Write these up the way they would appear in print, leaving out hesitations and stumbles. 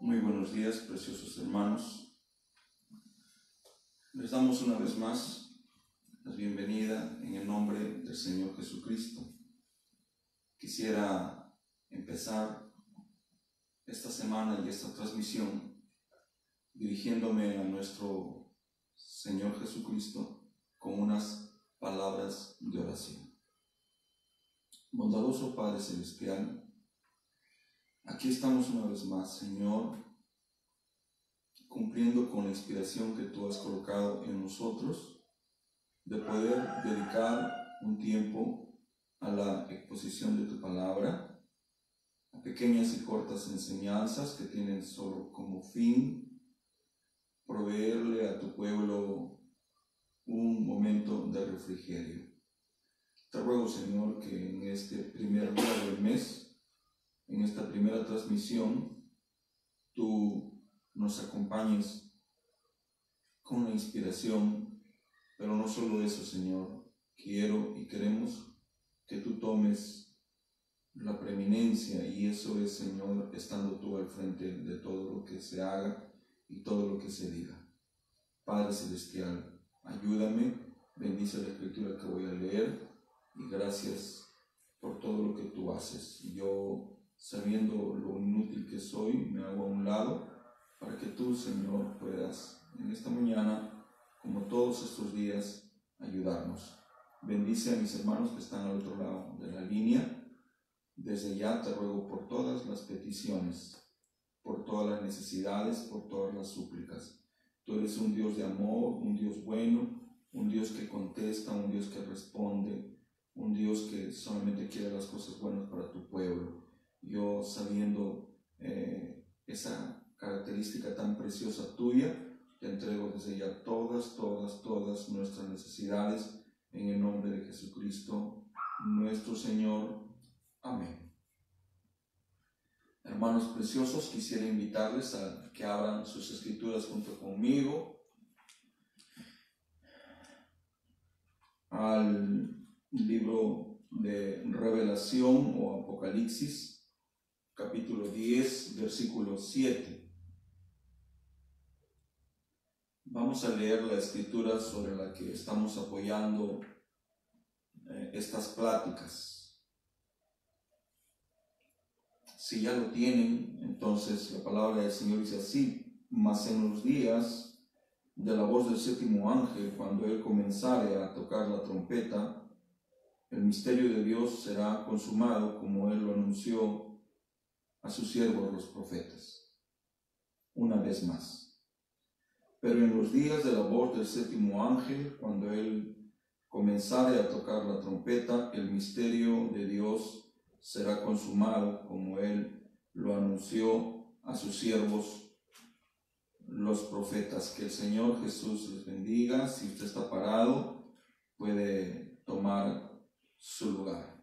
Muy buenos días, preciosos hermanos. Les damos una vez más la bienvenida en el nombre del Señor Jesucristo. Quisiera empezar esta semana y esta transmisión dirigiéndome a nuestro Señor Jesucristo con unas palabras de oración. Bondadoso Padre Celestial, aquí estamos una vez más, Señor, cumpliendo con la inspiración que Tú has colocado en nosotros, de poder dedicar un tiempo a la exposición de Tu palabra, a pequeñas y cortas enseñanzas que tienen solo como fin proveerle a Tu pueblo un momento de refrigerio. Te ruego, Señor, que en este primer día del mes, en esta primera transmisión, Tú nos acompañes con la inspiración, pero no solo eso, Señor. Quiero y queremos que Tú tomes la preeminencia, y eso es, Señor, estando Tú al frente de todo lo que se haga y todo lo que se diga. Padre Celestial, ayúdame, bendice la escritura que voy a leer, y gracias por todo lo que Tú haces. Yo, sabiendo lo inútil que soy, me hago a un lado para que Tú, Señor, puedas en esta mañana, como todos estos días, ayudarnos. Bendice a mis hermanos que están al otro lado de la línea. Desde ya te ruego por todas las peticiones, por todas las necesidades, por todas las súplicas. Tú eres un Dios de amor, un Dios bueno, un Dios que contesta, un Dios que responde, un Dios que solamente quiere las cosas buenas para tu pueblo. Yo, sabiendo esa característica tan preciosa tuya, te entrego desde ya todas nuestras necesidades en el nombre de Jesucristo, nuestro Señor. Amén. Hermanos preciosos, quisiera invitarles a que abran sus escrituras junto conmigo al libro de Revelación o Apocalipsis, capítulo 10, versículo 7. Vamos a leer la escritura sobre la que estamos apoyando estas pláticas. Si ya lo tienen, entonces la palabra del Señor dice así: mas en los días de la voz del séptimo ángel, cuando él comenzare a tocar la trompeta, el misterio de Dios será consumado, como él lo anunció a sus siervos los profetas. Una vez más. Pero en los días de la voz del séptimo ángel, cuando él comenzare a tocar la trompeta, el misterio de Dios será consumado, como él lo anunció a sus siervos los profetas. Que el Señor Jesús les bendiga. Si usted está parado, puede tomar su lugar.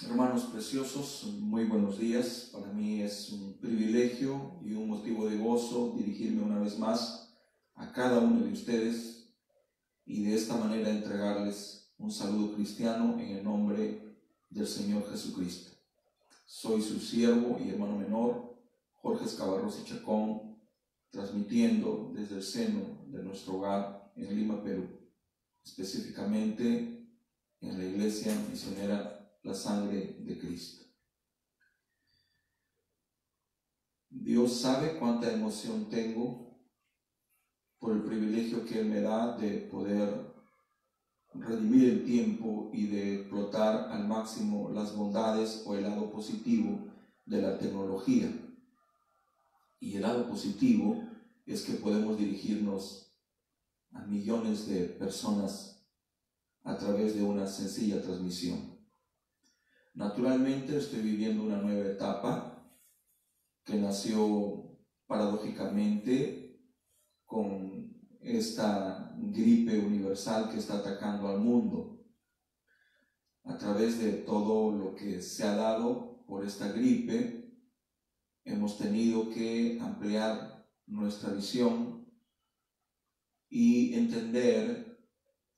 Hermanos preciosos, muy buenos días. Para mí es un privilegio y un motivo de gozo dirigirme una vez más a cada uno de ustedes y de esta manera entregarles un saludo cristiano en el nombre del Señor Jesucristo. Soy su siervo y hermano menor, Jorge Escabarros y Chacón, transmitiendo desde el seno de nuestro hogar en Lima, Perú, específicamente en la Iglesia Misionera La Sangre de Cristo. Dios sabe cuánta emoción tengo por el privilegio que Él me da de poder redimir el tiempo y de explotar al máximo las bondades o el lado positivo de la tecnología. Y el lado positivo es que podemos dirigirnos a millones de personas a través de una sencilla transmisión. Naturalmente estoy viviendo una nueva etapa que nació paradójicamente con esta gripe universal que está atacando al mundo. A través de todo lo que se ha dado por esta gripe, hemos tenido que ampliar nuestra visión y entender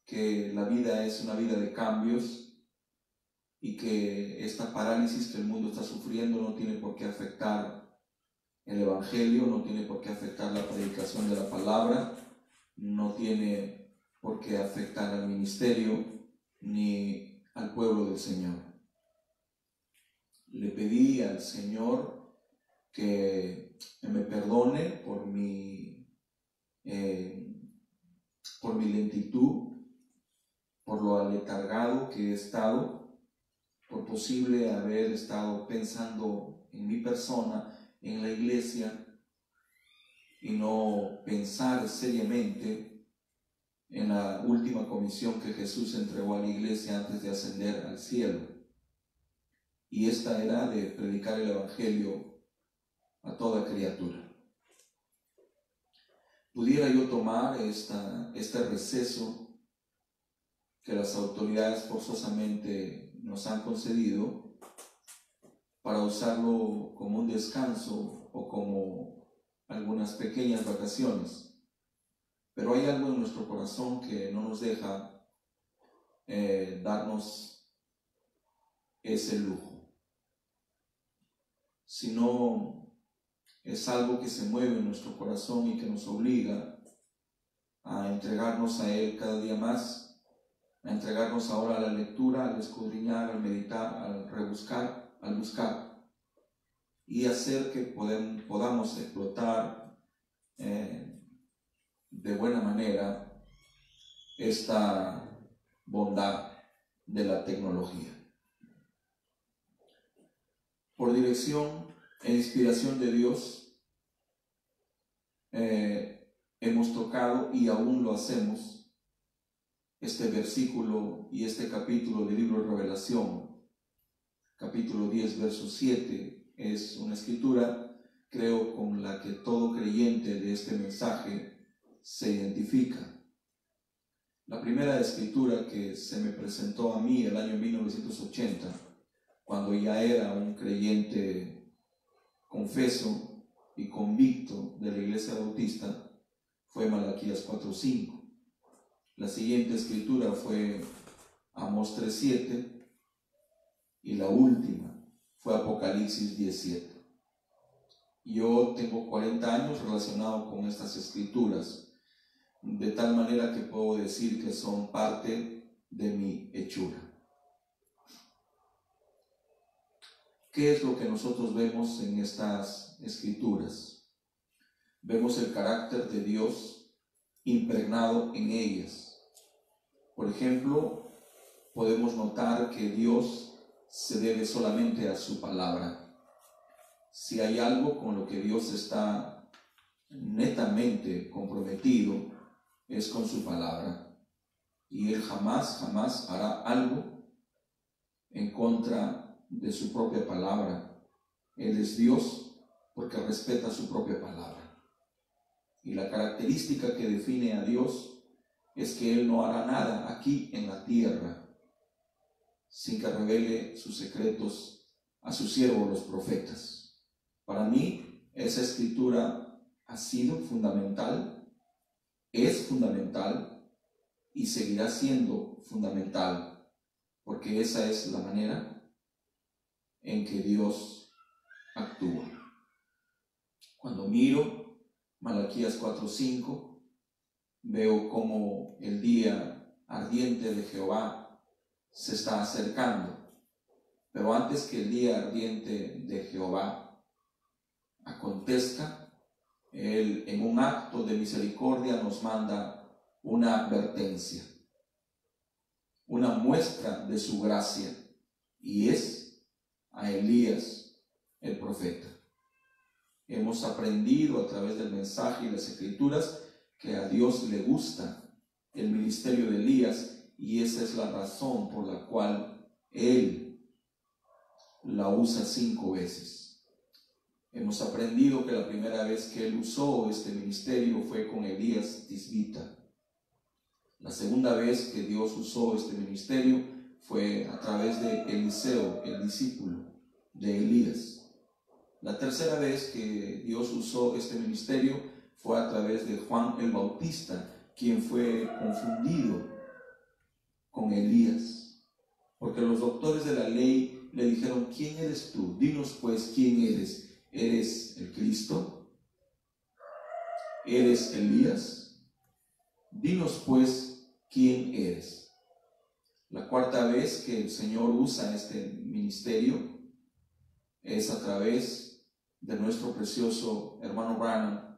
que la vida es una vida de cambios, y que esta parálisis que el mundo está sufriendo no tiene por qué afectar el Evangelio, no tiene por qué afectar la predicación de la palabra, no tiene por qué afectar al ministerio ni al pueblo del Señor. Le pedí al Señor que me perdone por mi lentitud, por lo aletargado que he estado, por posible haber estado pensando en mi persona, en la iglesia, y no pensar seriamente en la última comisión que Jesús entregó a la iglesia antes de ascender al cielo. Y esta era de predicar el Evangelio a toda criatura. Pudiera yo tomar este receso que las autoridades forzosamente nos han concedido para usarlo como un descanso o como algunas pequeñas vacaciones. Pero hay algo en nuestro corazón que no nos deja darnos ese lujo, sino es algo que se mueve en nuestro corazón y que nos obliga a entregarnos a Él cada día más, a entregarnos ahora a la lectura, al escudriñar, al meditar, al rebuscar, al buscar, y hacer que podamos explotar de buena manera esta bondad de la tecnología. Por dirección e inspiración de Dios, hemos tocado y aún lo hacemos este versículo y este capítulo del libro de Revelación, capítulo 10, verso 7, es una escritura, creo, con la que todo creyente de este mensaje se identifica. La primera escritura que se me presentó a mí el año 1980, cuando ya era un creyente confeso y convicto de la Iglesia Bautista, fue Malaquías 4:5. La siguiente escritura fue Amós 3:7 y la última fue Apocalipsis 10:7. Yo tengo 40 años relacionado con estas escrituras, de tal manera que puedo decir que son parte de mi hechura. ¿Qué es lo que nosotros vemos en estas escrituras? Vemos el carácter de Dios impregnado en ellas. Por ejemplo, podemos notar que Dios se debe solamente a su palabra. Si hay algo con lo que Dios está netamente comprometido, es con su palabra. Y Él jamás hará algo en contra de su propia palabra. Él es Dios porque respeta su propia palabra. Y la característica que define a Dios es que Él no hará nada aquí en la tierra sin que revele sus secretos a sus siervos los profetas. Para mí, esa escritura ha sido fundamental, es fundamental y seguirá siendo fundamental, porque esa es la manera en que Dios actúa. Cuando miro Malaquías 4:5, veo como el día ardiente de Jehová se está acercando. Pero antes que el día ardiente de Jehová acontezca, Él en un acto de misericordia nos manda una advertencia, una muestra de su gracia, y es a Elías el profeta. Hemos aprendido a través del mensaje y las escrituras que a Dios le gusta el ministerio de Elías, y esa es la razón por la cual Él la usa 5 veces. Hemos aprendido que la primera vez que Él usó este ministerio fue con Elías Tisbita. La segunda vez que Dios usó este ministerio fue a través de Eliseo, el discípulo de Elías. La tercera vez que Dios usó este ministerio fue a través de Juan el Bautista, quien fue confundido con Elías. porque los doctores de la ley le dijeron: ¿quién eres tú? Dinos pues quién eres. ¿Eres el Cristo? ¿Eres Elías? Dinos pues quién eres. La cuarta vez que el Señor usa este ministerio es a través de nuestro precioso hermano Branham,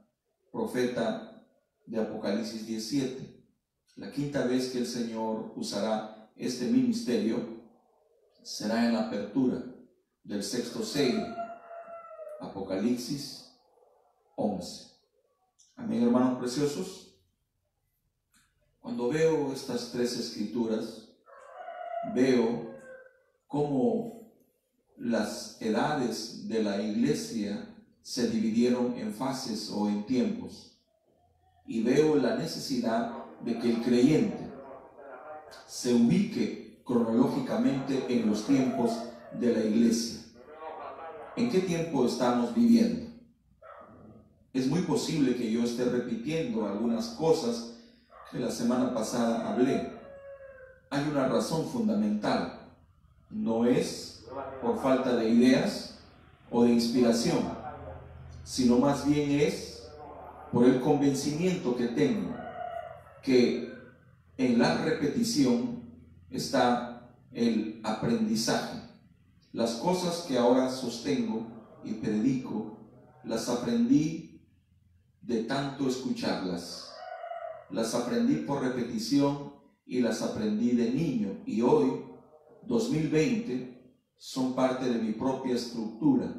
profeta de Apocalipsis 17. La quinta vez que el Señor usará este ministerio será en la apertura del sexto sello, Apocalipsis 11. Amén, hermanos preciosos. Cuando veo estas tres escrituras, veo cómo las edades de la iglesia se dividieron en fases o en tiempos, y veo la necesidad de que el creyente se ubique cronológicamente en los tiempos de la iglesia. ¿En qué tiempo estamos viviendo? Es muy posible que yo esté repitiendo algunas cosas que la semana pasada hablé. Hay una razón fundamental. No es por falta de ideas o de inspiración, sino más bien es por el convencimiento que tengo que en la repetición está el aprendizaje. Las cosas que ahora sostengo y predico, las aprendí de tanto escucharlas. Las aprendí por repetición y las aprendí de niño. Y hoy, 2020, son parte de mi propia estructura,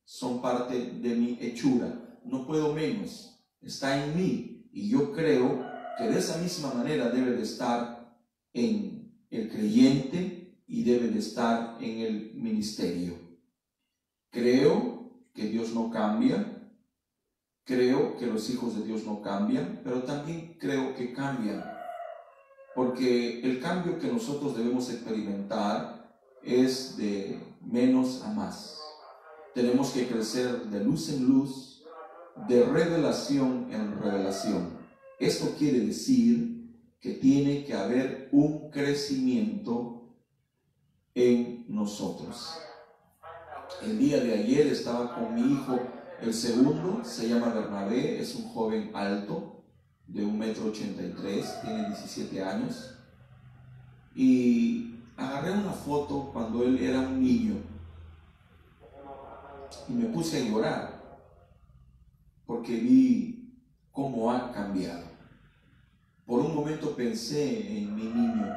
son parte de mi hechura. No puedo menos, está en mí, y yo creo que de esa misma manera debe de estar en el creyente y debe de estar en el ministerio. Creo que Dios no cambia, creo que los hijos de Dios no cambian, pero también creo que cambian, porque el cambio que nosotros debemos experimentar es de menos a más. Tenemos que crecer de luz en luz, de revelación en revelación. Esto quiere decir que tiene que haber un crecimiento en nosotros. El día de ayer estaba con mi hijo, el segundo, se llama Bernabé, es un joven alto, de 1,83 m, tiene 17 años, y agarré una foto cuando él era un niño y me puse a llorar porque vi cómo ha cambiado. Por un momento pensé en mi niño,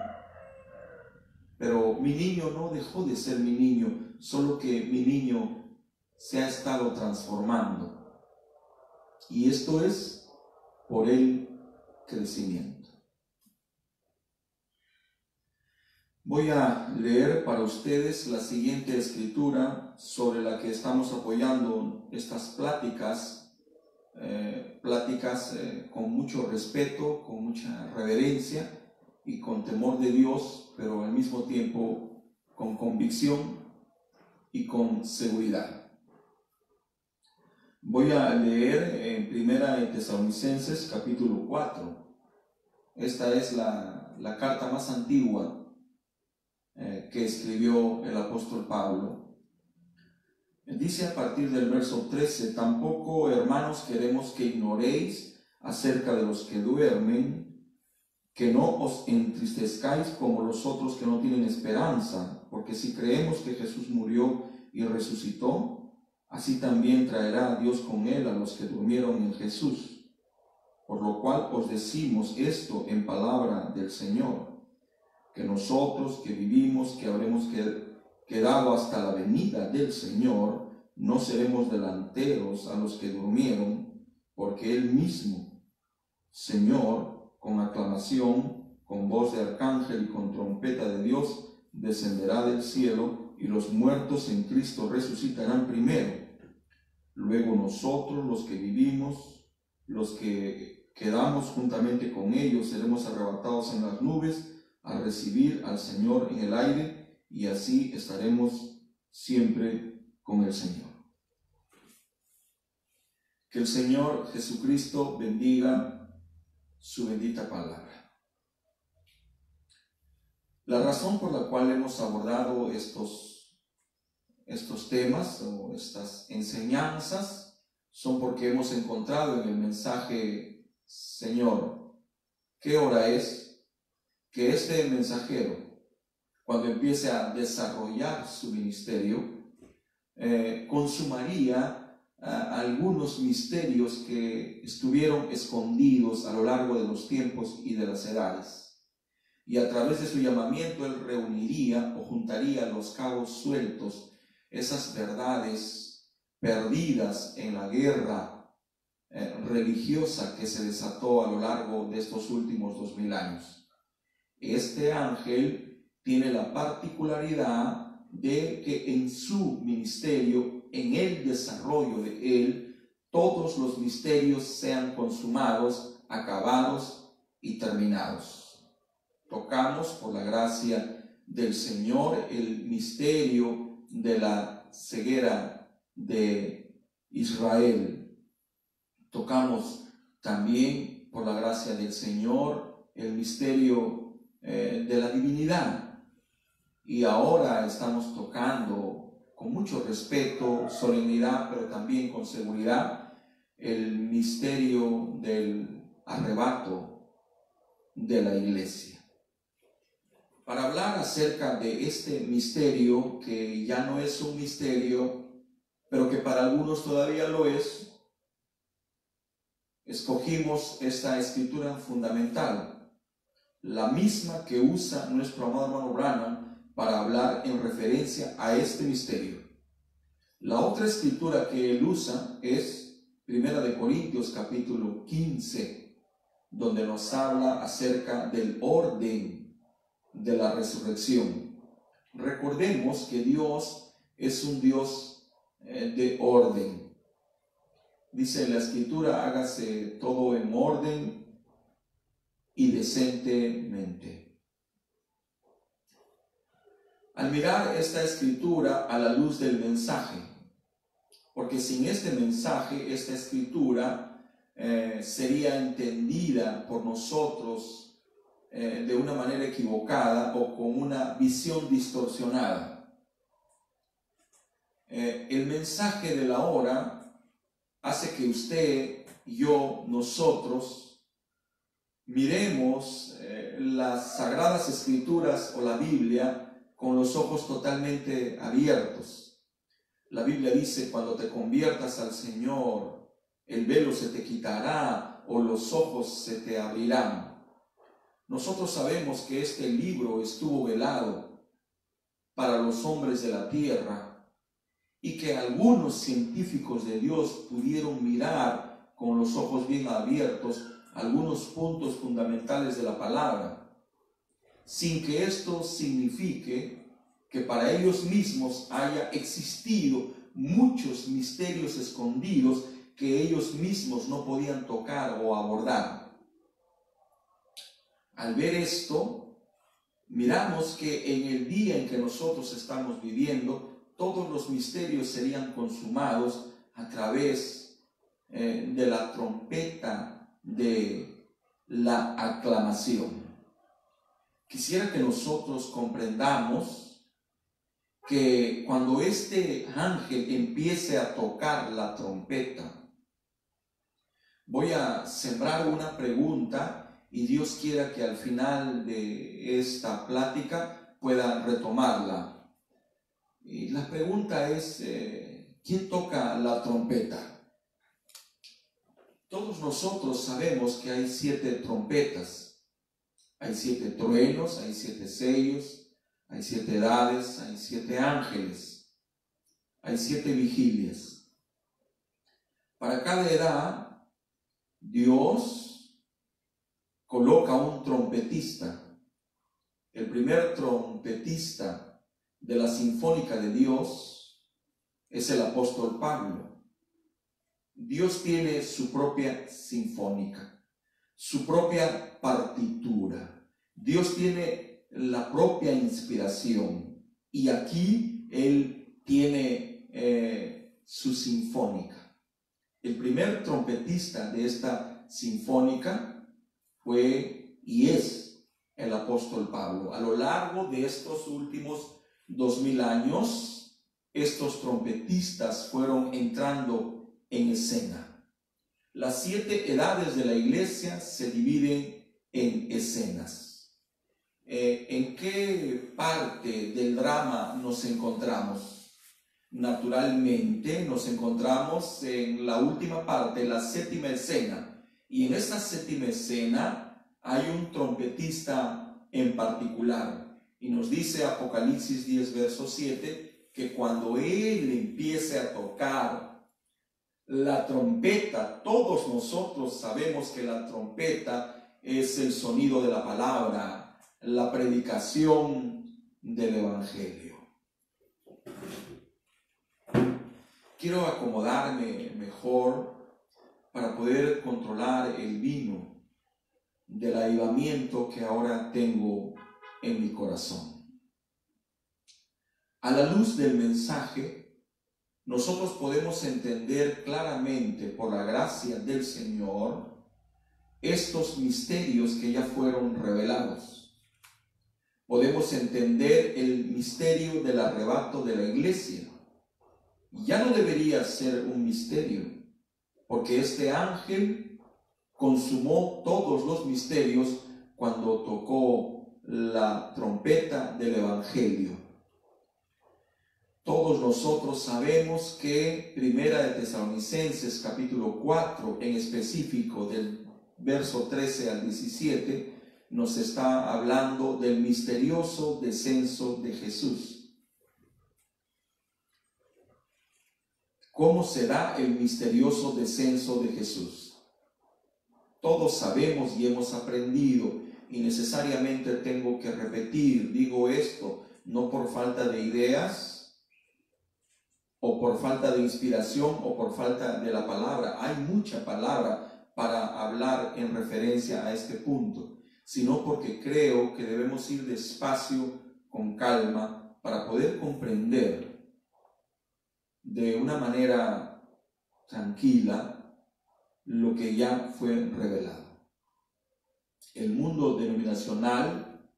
pero mi niño no dejó de ser mi niño, solo que mi niño se ha estado transformando, y esto es por el crecimiento. Voy a leer para ustedes la siguiente escritura sobre la que estamos apoyando estas pláticas con mucho respeto, con mucha reverencia y con temor de Dios, pero al mismo tiempo con convicción y con seguridad. Voy a leer en Primera de Tesalonicenses capítulo 4. Esta es la carta más antigua que escribió el apóstol Pablo. Dice a partir del verso 13: tampoco, hermanos, queremos que ignoréis acerca de los que duermen, que no os entristezcáis como los otros que no tienen esperanza, porque si creemos que Jesús murió y resucitó, así también traerá a Dios con él a los que durmieron en Jesús. Por lo cual os decimos esto en palabra del Señor, que nosotros que vivimos, que habremos quedado hasta la venida del Señor, no seremos delanteros a los que durmieron, porque Él mismo, Señor, con aclamación, con voz de arcángel y con trompeta de Dios, descenderá del cielo, y los muertos en Cristo resucitarán primero. Luego nosotros, los que vivimos, los que quedamos juntamente con ellos, seremos arrebatados en las nubes a recibir al Señor en el aire, y así estaremos siempre con el Señor. Que el Señor Jesucristo bendiga su bendita palabra. La razón por la cual hemos abordado estos temas o estas enseñanzas son porque hemos encontrado en el mensaje: Señor, ¿qué hora es? Que este mensajero, cuando empiece a desarrollar su ministerio, consumaría algunos misterios que estuvieron escondidos a lo largo de los tiempos y de las edades. Y a través de su llamamiento Él reuniría o juntaría los cabos sueltos, esas verdades perdidas en la guerra religiosa que se desató a lo largo de estos últimos 2000 años. Este ángel tiene la particularidad de que en su ministerio, en el desarrollo de él, todos los misterios sean consumados, acabados y terminados. Tocamos, por la gracia del Señor, el misterio de la ceguera de Israel. Tocamos también, por la gracia del Señor, el misterio de la divinidad. Y ahora estamos tocando con mucho respeto, solemnidad, pero también con seguridad, el misterio del arrebato de la iglesia. Para hablar acerca de este misterio, que ya no es un misterio, pero que para algunos todavía lo es, escogimos esta escritura fundamental, la misma que usa nuestro amado hermano Branham para hablar en referencia a este misterio. La otra escritura que él usa es 1 Corintios capítulo 15, donde nos habla acerca del orden de la resurrección. Recordemos que Dios es un Dios de orden. Dice la escritura: hágase todo en orden y decentemente. Al mirar esta escritura a la luz del mensaje, porque sin este mensaje, esta escritura sería entendida por nosotros de una manera equivocada o con una visión distorsionada. El mensaje de la hora hace que usted, yo, nosotros miremos las Sagradas Escrituras o la Biblia con los ojos totalmente abiertos. La Biblia dice: cuando te conviertas al Señor, el velo se te quitará o los ojos se te abrirán. Nosotros sabemos que este libro estuvo velado para los hombres de la tierra y que algunos científicos de Dios pudieron mirar con los ojos bien abiertos algunos puntos fundamentales de la palabra, sin que esto signifique que para ellos mismos haya existido muchos misterios escondidos que ellos mismos no podían tocar o abordar. Al ver esto, miramos que en el día en que nosotros estamos viviendo, todos los misterios serían consumados a través de la trompeta de la aclamación. Quisiera que nosotros comprendamos que cuando este ángel empiece a tocar la trompeta, voy a sembrar una pregunta y Dios quiera que al final de esta plática pueda retomarla. Y la pregunta es: ¿quién toca la trompeta? Todos nosotros sabemos que hay 7 trompetas, hay 7 truenos, hay 7 sellos, hay 7 edades, hay 7 ángeles, hay 7 vigilias. Para cada edad, Dios coloca un trompetista. El primer trompetista de la Sinfónica de Dios es el apóstol Pablo. Dios tiene su propia sinfónica, su propia partitura. Dios tiene la propia inspiración. Y aquí Él tiene su sinfónica. El primer trompetista de esta sinfónica fue y es el apóstol Pablo. A lo largo de estos últimos 2000 años, estos trompetistas fueron entrando en escena. Las 7 edades de la iglesia se dividen en escenas. ¿En qué parte del drama nos encontramos? Naturalmente nos encontramos en la última parte, la 7ª escena. Y en esta 7ª escena hay un trompetista en particular. Y nos dice Apocalipsis 10, verso 7, que cuando él empiece a tocar la trompeta, todos nosotros sabemos que la trompeta es el sonido de la palabra, la predicación del evangelio. Quiero acomodarme mejor para poder controlar el vino del avivamiento que ahora tengo en mi corazón. A la luz del mensaje, nosotros podemos entender claramente, por la gracia del Señor, estos misterios que ya fueron revelados. Podemos entender el misterio del arrebato de la iglesia. Ya no debería ser un misterio, porque este ángel consumó todos los misterios cuando tocó la trompeta del evangelio. Todos nosotros sabemos que Primera de Tesalonicenses capítulo 4, en específico del verso 13 al 17, nos está hablando del misterioso descenso de Jesús. ¿Cómo será el misterioso descenso de Jesús? Todos sabemos y hemos aprendido, y necesariamente tengo que repetir, digo esto, no por falta de ideas, o por falta de inspiración, o por falta de la palabra. Hay mucha palabra para hablar en referencia a este punto, sino porque creo que debemos ir despacio, con calma, para poder comprender de una manera tranquila lo que ya fue revelado. El mundo denominacional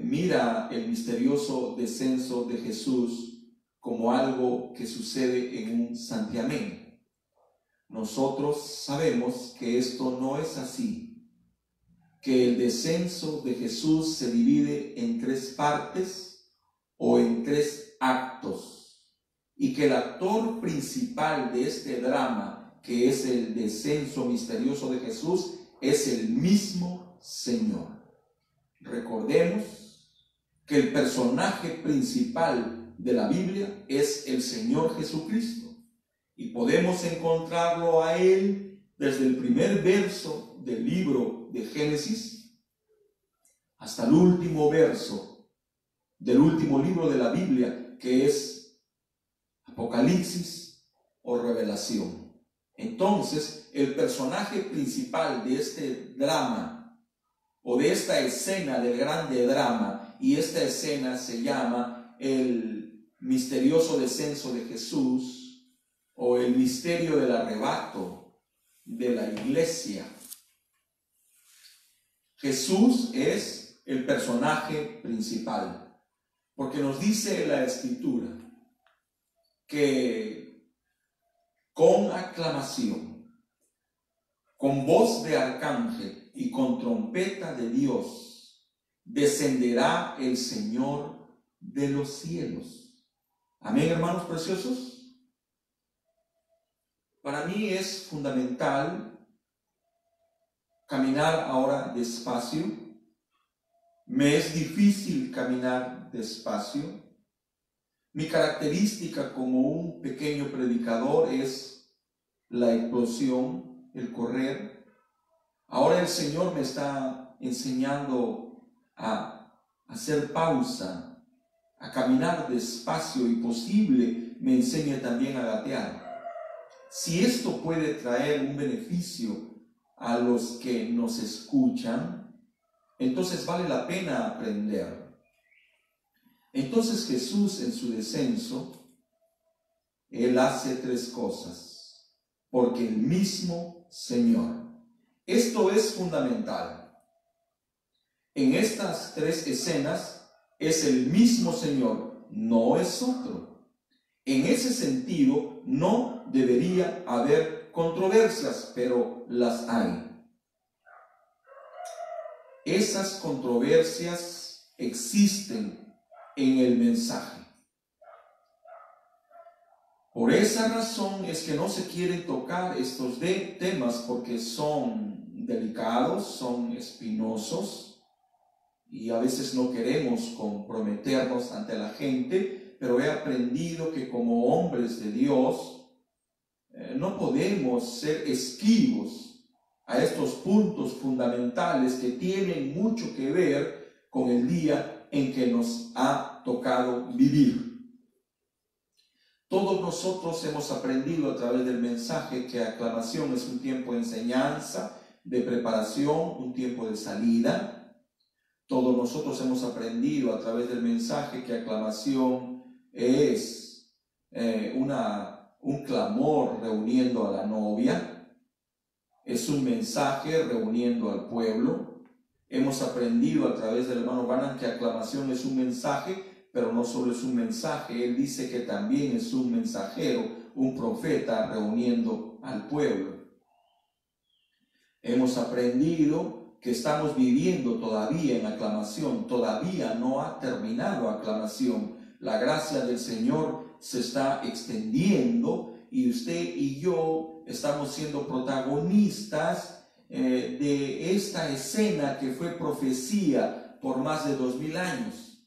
mira el misterioso descenso de Jesús como algo que sucede en un santiamén. Nosotros sabemos que esto no es así, que el descenso de Jesús se divide en 3 partes o en 3 actos. Y que el actor principal de este drama, que es el descenso misterioso de Jesús, es el mismo Señor. Recordemos que el personaje principal de la Biblia es el Señor Jesucristo. Y podemos encontrarlo a Él desde el primer verso del libro de Génesis hasta el último verso del último libro de la Biblia, que es Apocalipsis o Revelación. Entonces, el personaje principal de este drama o de esta escena del grande drama, y esta escena se llama el misterioso descenso de Jesús o el misterio del arrebato de la iglesia. Jesús es el personaje principal, porque nos dice la Escritura que con aclamación, con voz de arcángel y con trompeta de Dios, descenderá el Señor de los cielos. Amén, hermanos preciosos. Para mí es fundamental caminar ahora despacio. Me es difícil caminar despacio. Mi característica como un pequeño predicador es la explosión, el correr. Ahora el Señor me está enseñando a hacer pausa, a caminar despacio, y posible me enseñe también a gatear. Si esto puede traer un beneficio a los que nos escuchan, entonces vale la pena aprender. Entonces Jesús, en su descenso, Él hace 3 cosas, porque el mismo Señor. Esto es fundamental. en estas tres escenas es el mismo Señor, no es otro. En ese sentido, no debería haber controversias, pero las hay. Esas controversias existen en el mensaje. Por esa razón es que no se quieren tocar estos temas, porque son delicados, son espinosos, y a veces no queremos comprometernos ante la gente, pero he aprendido que como hombres de Dios no podemos ser esquivos a estos puntos fundamentales que tienen mucho que ver con el día en que nos ha tocado vivir. Todos nosotros hemos aprendido a través del mensaje que aclamación es un tiempo de enseñanza, de preparación, un tiempo de salida. Todos nosotros hemos aprendido a través del mensaje que aclamación es un clamor reuniendo a la novia. Es un mensaje reuniendo al pueblo. Hemos aprendido a través del hermano Branham que aclamación es un mensaje, pero no solo es un mensaje. Él dice que también es un mensajero, un profeta reuniendo al pueblo. Hemos aprendido que estamos viviendo todavía en aclamación. Todavía no ha terminado aclamación. La gracia del Señor se está extendiendo y usted y yo estamos siendo protagonistas de esta escena que fue profecía por más de 2000 años.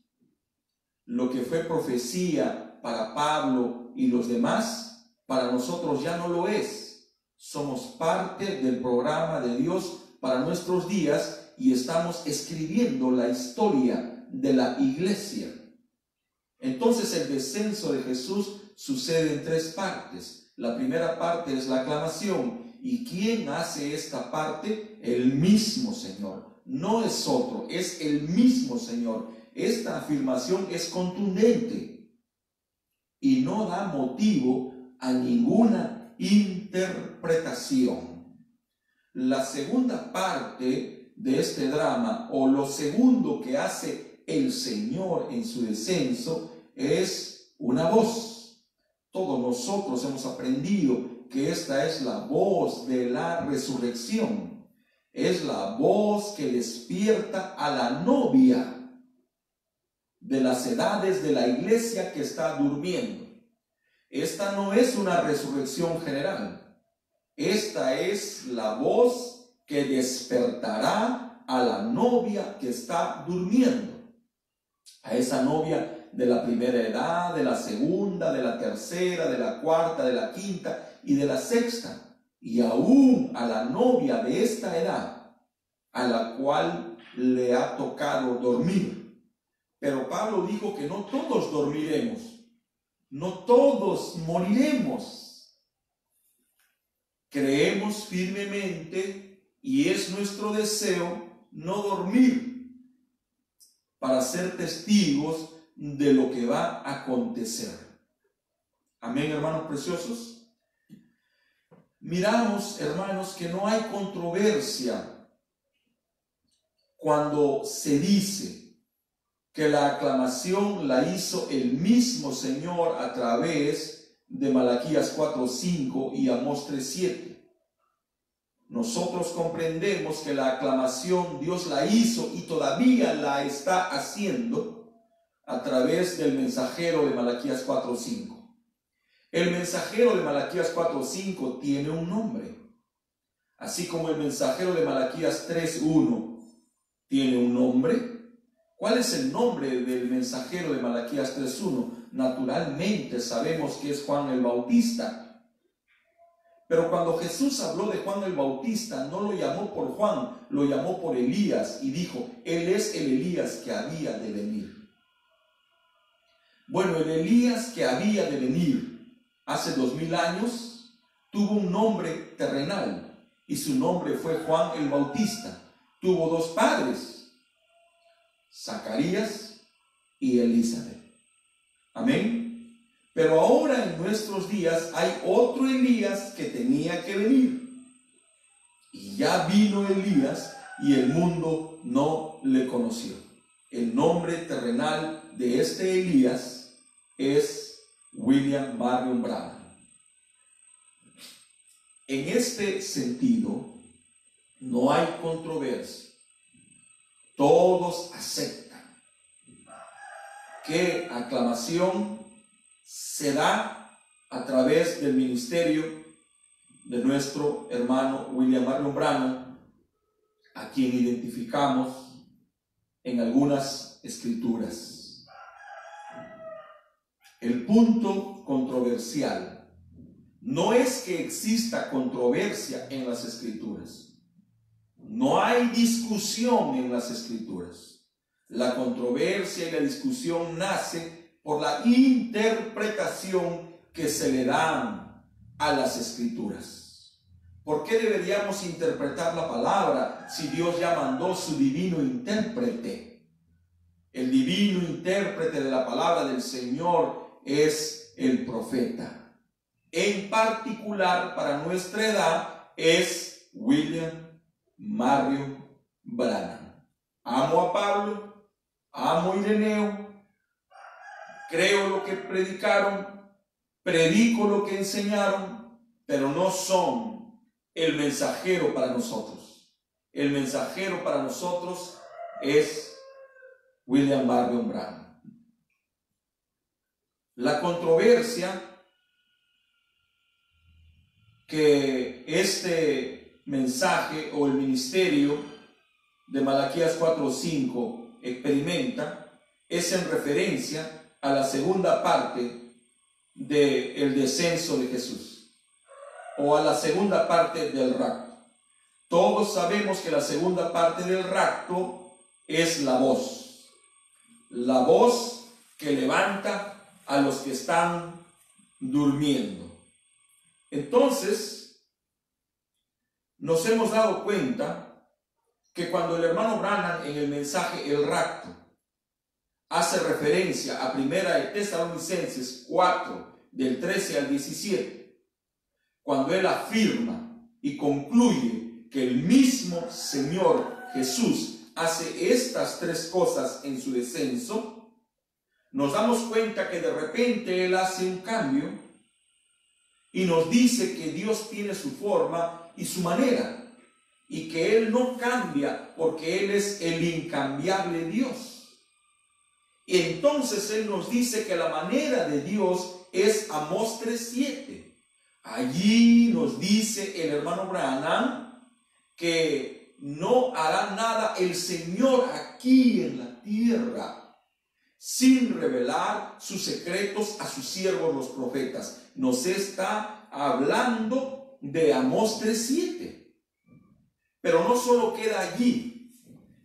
Lo que fue profecía para Pablo y los demás, para nosotros ya no lo es. Somos parte del programa de Dios para nuestros días y estamos escribiendo la historia de la iglesia. Entonces el descenso de Jesús sucede en tres partes. La primera parte es la aclamación. ¿Y quién hace esta parte? El mismo Señor. No es otro, es el mismo Señor. Esta afirmación es contundente y no da motivo a ninguna interpretación. La segunda parte de este drama, o lo segundo que hace el Señor en su descenso, es una voz. Todos nosotros hemos aprendido que esta es la voz de la resurrección. Es la voz que despierta a la novia de las edades de la iglesia que está durmiendo. Esta no es una resurrección general. Esta es la voz que despertará a la novia que está durmiendo. A esa novia de la primera edad, de la segunda, de la tercera, de la cuarta, de la quinta y de la sexta. Y aún a la novia de esta edad, a la cual le ha tocado dormir. Pero Pablo dijo que no todos dormiremos, no todos moriremos. Creemos firmemente y es nuestro deseo no dormir para ser testigos de lo que va a acontecer. Amén, hermanos preciosos. Miramos, hermanos, que no hay controversia cuando se dice que la aclamación la hizo el mismo Señor a través de Malaquías 4:5 y Amós 3:7. Nosotros comprendemos que la aclamación Dios la hizo y todavía la está haciendo a través del mensajero de Malaquías 4:5. El mensajero de Malaquías 4:5 tiene un nombre, así como el mensajero de Malaquías 3:1 tiene un nombre. ¿Cuál es el nombre del mensajero de Malaquías 3:1? Naturalmente sabemos que es Juan el Bautista. Pero cuando Jesús habló de Juan el Bautista, no lo llamó por Juan, lo llamó por Elías y dijo, él es el Elías que había de venir. Bueno, el Elías que había de venir hace 2000 años tuvo un nombre terrenal y su nombre fue Juan el Bautista. Tuvo dos padres, Zacarías y Elizabeth. Amén. Pero ahora en nuestros días hay otro Elías que tenía que venir. Y ya vino Elías y el mundo no le conoció. El nombre terrenal de este Elías es William Marion Branham. En este sentido, no hay controversia. Todos aceptan que aclamación se da a través del ministerio de nuestro hermano William Marion Branham, a quien identificamos en algunas escrituras. El punto controversial no es que exista controversia en las escrituras. No hay discusión en las escrituras. La controversia y la discusión nace por la interpretación que se le dan a las escrituras. ¿Por qué deberíamos interpretar la palabra si Dios ya mandó su divino intérprete? El divino intérprete de la palabra del Señor es el profeta. En particular, para nuestra edad, es William Marion Branham. Amo a Pablo, amo a Ireneo, creo lo que predicaron, predico lo que enseñaron, pero no son el mensajero para nosotros. El mensajero para nosotros es William Marion Branham. La controversia que este mensaje o el ministerio de Malaquías 4:5 experimenta es en referencia a la segunda parte del descenso de Jesús, o a la segunda parte del rapto. Todos sabemos que la segunda parte del rapto es la voz que levanta a los que están durmiendo. Entonces, nos hemos dado cuenta que cuando el hermano Branham en el mensaje El Rapto hace referencia a 1 Tesalonicenses 4, del 13 al 17, cuando él afirma y concluye que el mismo Señor Jesús hace estas tres cosas en su descenso, nos damos cuenta que de repente él hace un cambio y nos dice que Dios tiene su forma y su manera, y que Él no cambia porque Él es el incambiable Dios. Y entonces Él nos dice que la manera de Dios es Amós 3:7. Allí nos dice el hermano Branham que no hará nada el Señor aquí en la tierra sin revelar sus secretos a sus siervos los profetas. Nos está hablando de Amós 3:7. Pero no solo queda allí,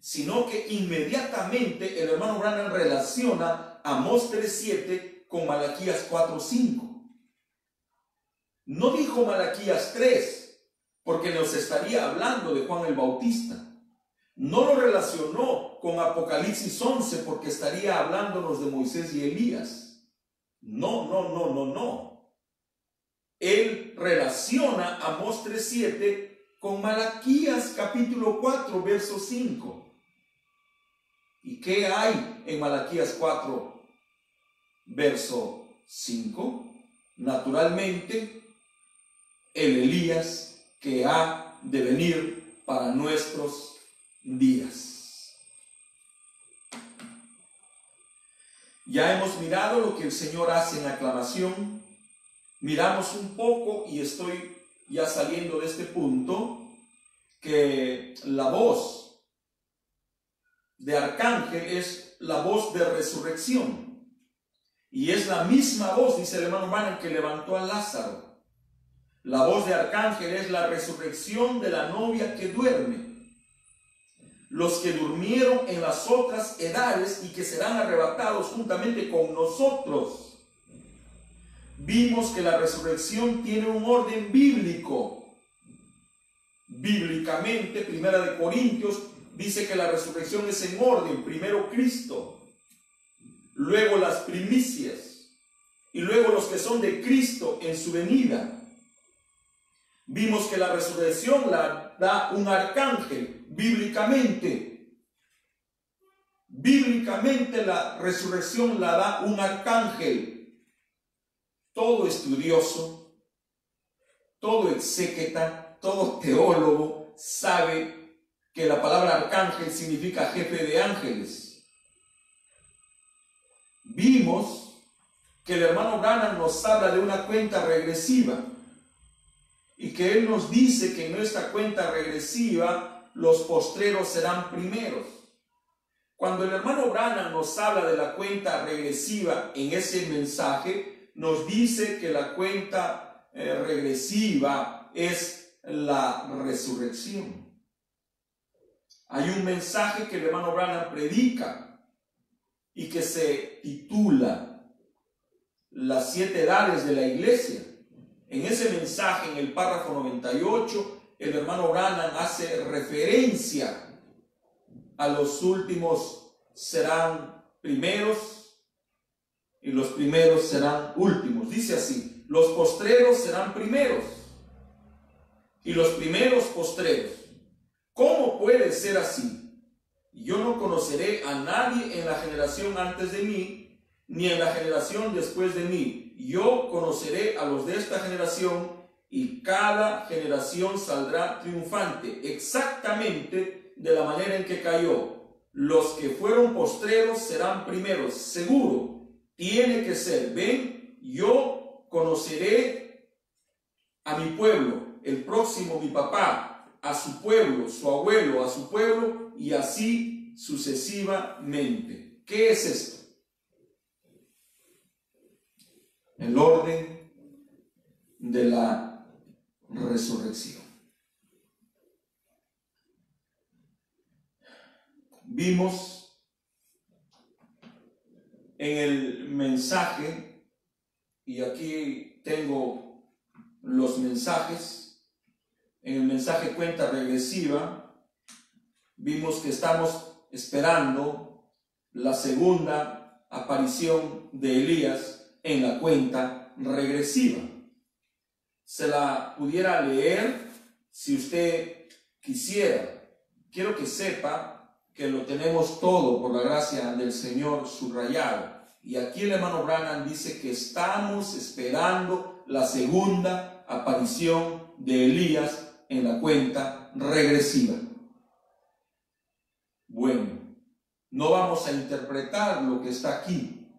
sino que inmediatamente el hermano Branham relaciona Amós 3:7 con Malaquías 4:5. No dijo Malaquías 3, porque nos estaría hablando de Juan el Bautista. No lo relacionó con Apocalipsis 11, porque estaría hablándonos de Moisés y Elías. No. Él relaciona Amós 3:7 con Malaquías capítulo 4, verso 5. ¿Y qué hay en Malaquías 4, verso 5? Naturalmente, el Elías que ha de venir para nuestros días. Ya hemos mirado lo que el Señor hace en aclamación. Miramos un poco, y estoy ya saliendo de este punto, que la voz de arcángel es la voz de resurrección, y es la misma voz, dice el hermano Branham, que levantó a Lázaro. La voz de arcángel es la resurrección de la novia que duerme, los que durmieron en las otras edades y que serán arrebatados juntamente con nosotros. Vimos que la resurrección tiene un orden bíblico. Bíblicamente, 1 Corintios dice que la resurrección es en orden: primero Cristo, luego las primicias, y luego los que son de Cristo en su venida. Vimos que la resurrección la da un arcángel bíblicamente. Bíblicamente la resurrección la da un arcángel. Todo estudioso, todo exégeta, todo teólogo sabe que la palabra arcángel significa jefe de ángeles. Vimos que el hermano Branham nos habla de una cuenta regresiva y que él nos dice que en nuestra cuenta regresiva los postreros serán primeros. Cuando el hermano Branham nos habla de la cuenta regresiva en ese mensaje, nos dice que la cuenta regresiva es la resurrección. Hay un mensaje que el hermano Branham predica y que se titula Las 7 edades de la iglesia. En ese mensaje, en el párrafo 98, el hermano Branham hace referencia a los últimos serán primeros y los primeros serán últimos. Dice así: los postreros serán primeros y los primeros postreros. ¿Cómo puede ser así? Yo no conoceré a nadie en la generación antes de mí, ni en la generación después de mí. Yo conoceré a los de esta generación, y cada generación saldrá triunfante, exactamente de la manera en que cayó. Los que fueron postreros serán primeros. Seguro, tiene que ser. Ven, yo conoceré a mi pueblo, el próximo mi papá, a su pueblo, su abuelo, a su pueblo, y así sucesivamente. ¿Qué es esto? El orden de la resurrección. Vimos en el mensaje, y aquí tengo los mensajes, en el mensaje cuenta regresiva, vimos que estamos esperando la segunda aparición de Elías en la cuenta regresiva. Se la pudiera leer si usted quisiera. Quiero que sepa que lo tenemos todo por la gracia del Señor subrayado. Y aquí el hermano Branham dice que estamos esperando la segunda aparición de Elías en la cuenta regresiva. Bueno, no vamos a interpretar lo que está aquí,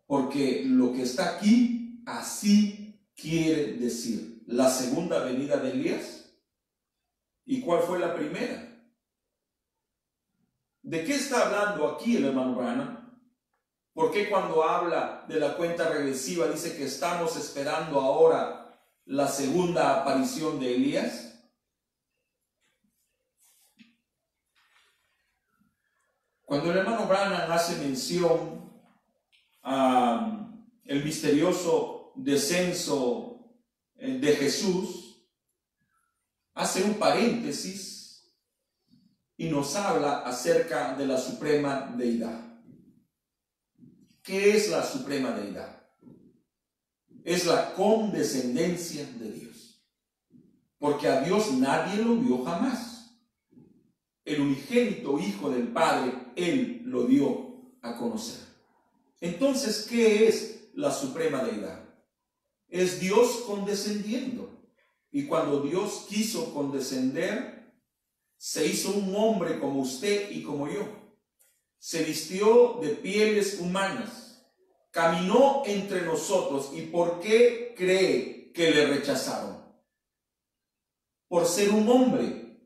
porque lo que está aquí así quiere decir la segunda venida de Elías. ¿Y cuál fue la primera? ¿De qué está hablando aquí el hermano Branham? ¿Por qué cuando habla de la cuenta regresiva dice que estamos esperando ahora la segunda aparición de Elías? Cuando el hermano Branham hace mención al misterioso descenso de Jesús, hace un paréntesis y nos habla acerca de la suprema deidad. ¿Qué es la suprema deidad? Es la condescendencia de Dios. Porque a Dios nadie lo vio jamás. El unigénito Hijo del Padre, Él lo dio a conocer. Entonces, ¿qué es la suprema deidad? Es Dios condescendiendo. Y cuando Dios quiso condescender, se hizo un hombre como usted y como yo. Se vistió de pieles humanas, caminó entre nosotros. ¿Y por qué cree que le rechazaron? Por ser un hombre.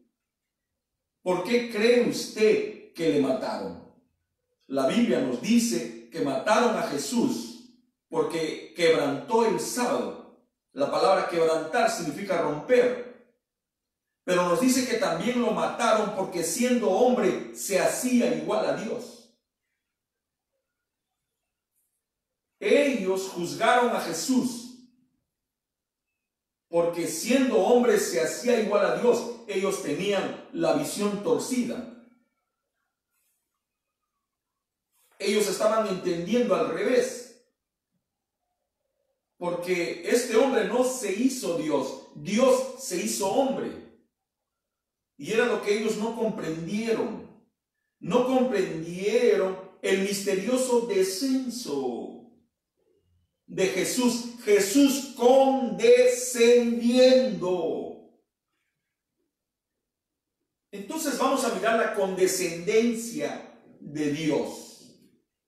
¿Por qué cree usted que le mataron? La Biblia nos dice que mataron a Jesús porque quebrantó el sábado. La palabra quebrantar significa romper. Pero nos dice que también lo mataron porque siendo hombre se hacía igual a Dios. Ellos juzgaron a Jesús porque siendo hombre se hacía igual a Dios. Ellos tenían la visión torcida. Ellos estaban entendiendo al revés. Porque este hombre no se hizo Dios, Dios se hizo hombre. Y era lo que ellos no comprendieron. no comprendieron el misterioso descenso de Jesús. Jesús condescendiendo. Entonces vamos a mirar la condescendencia de Dios.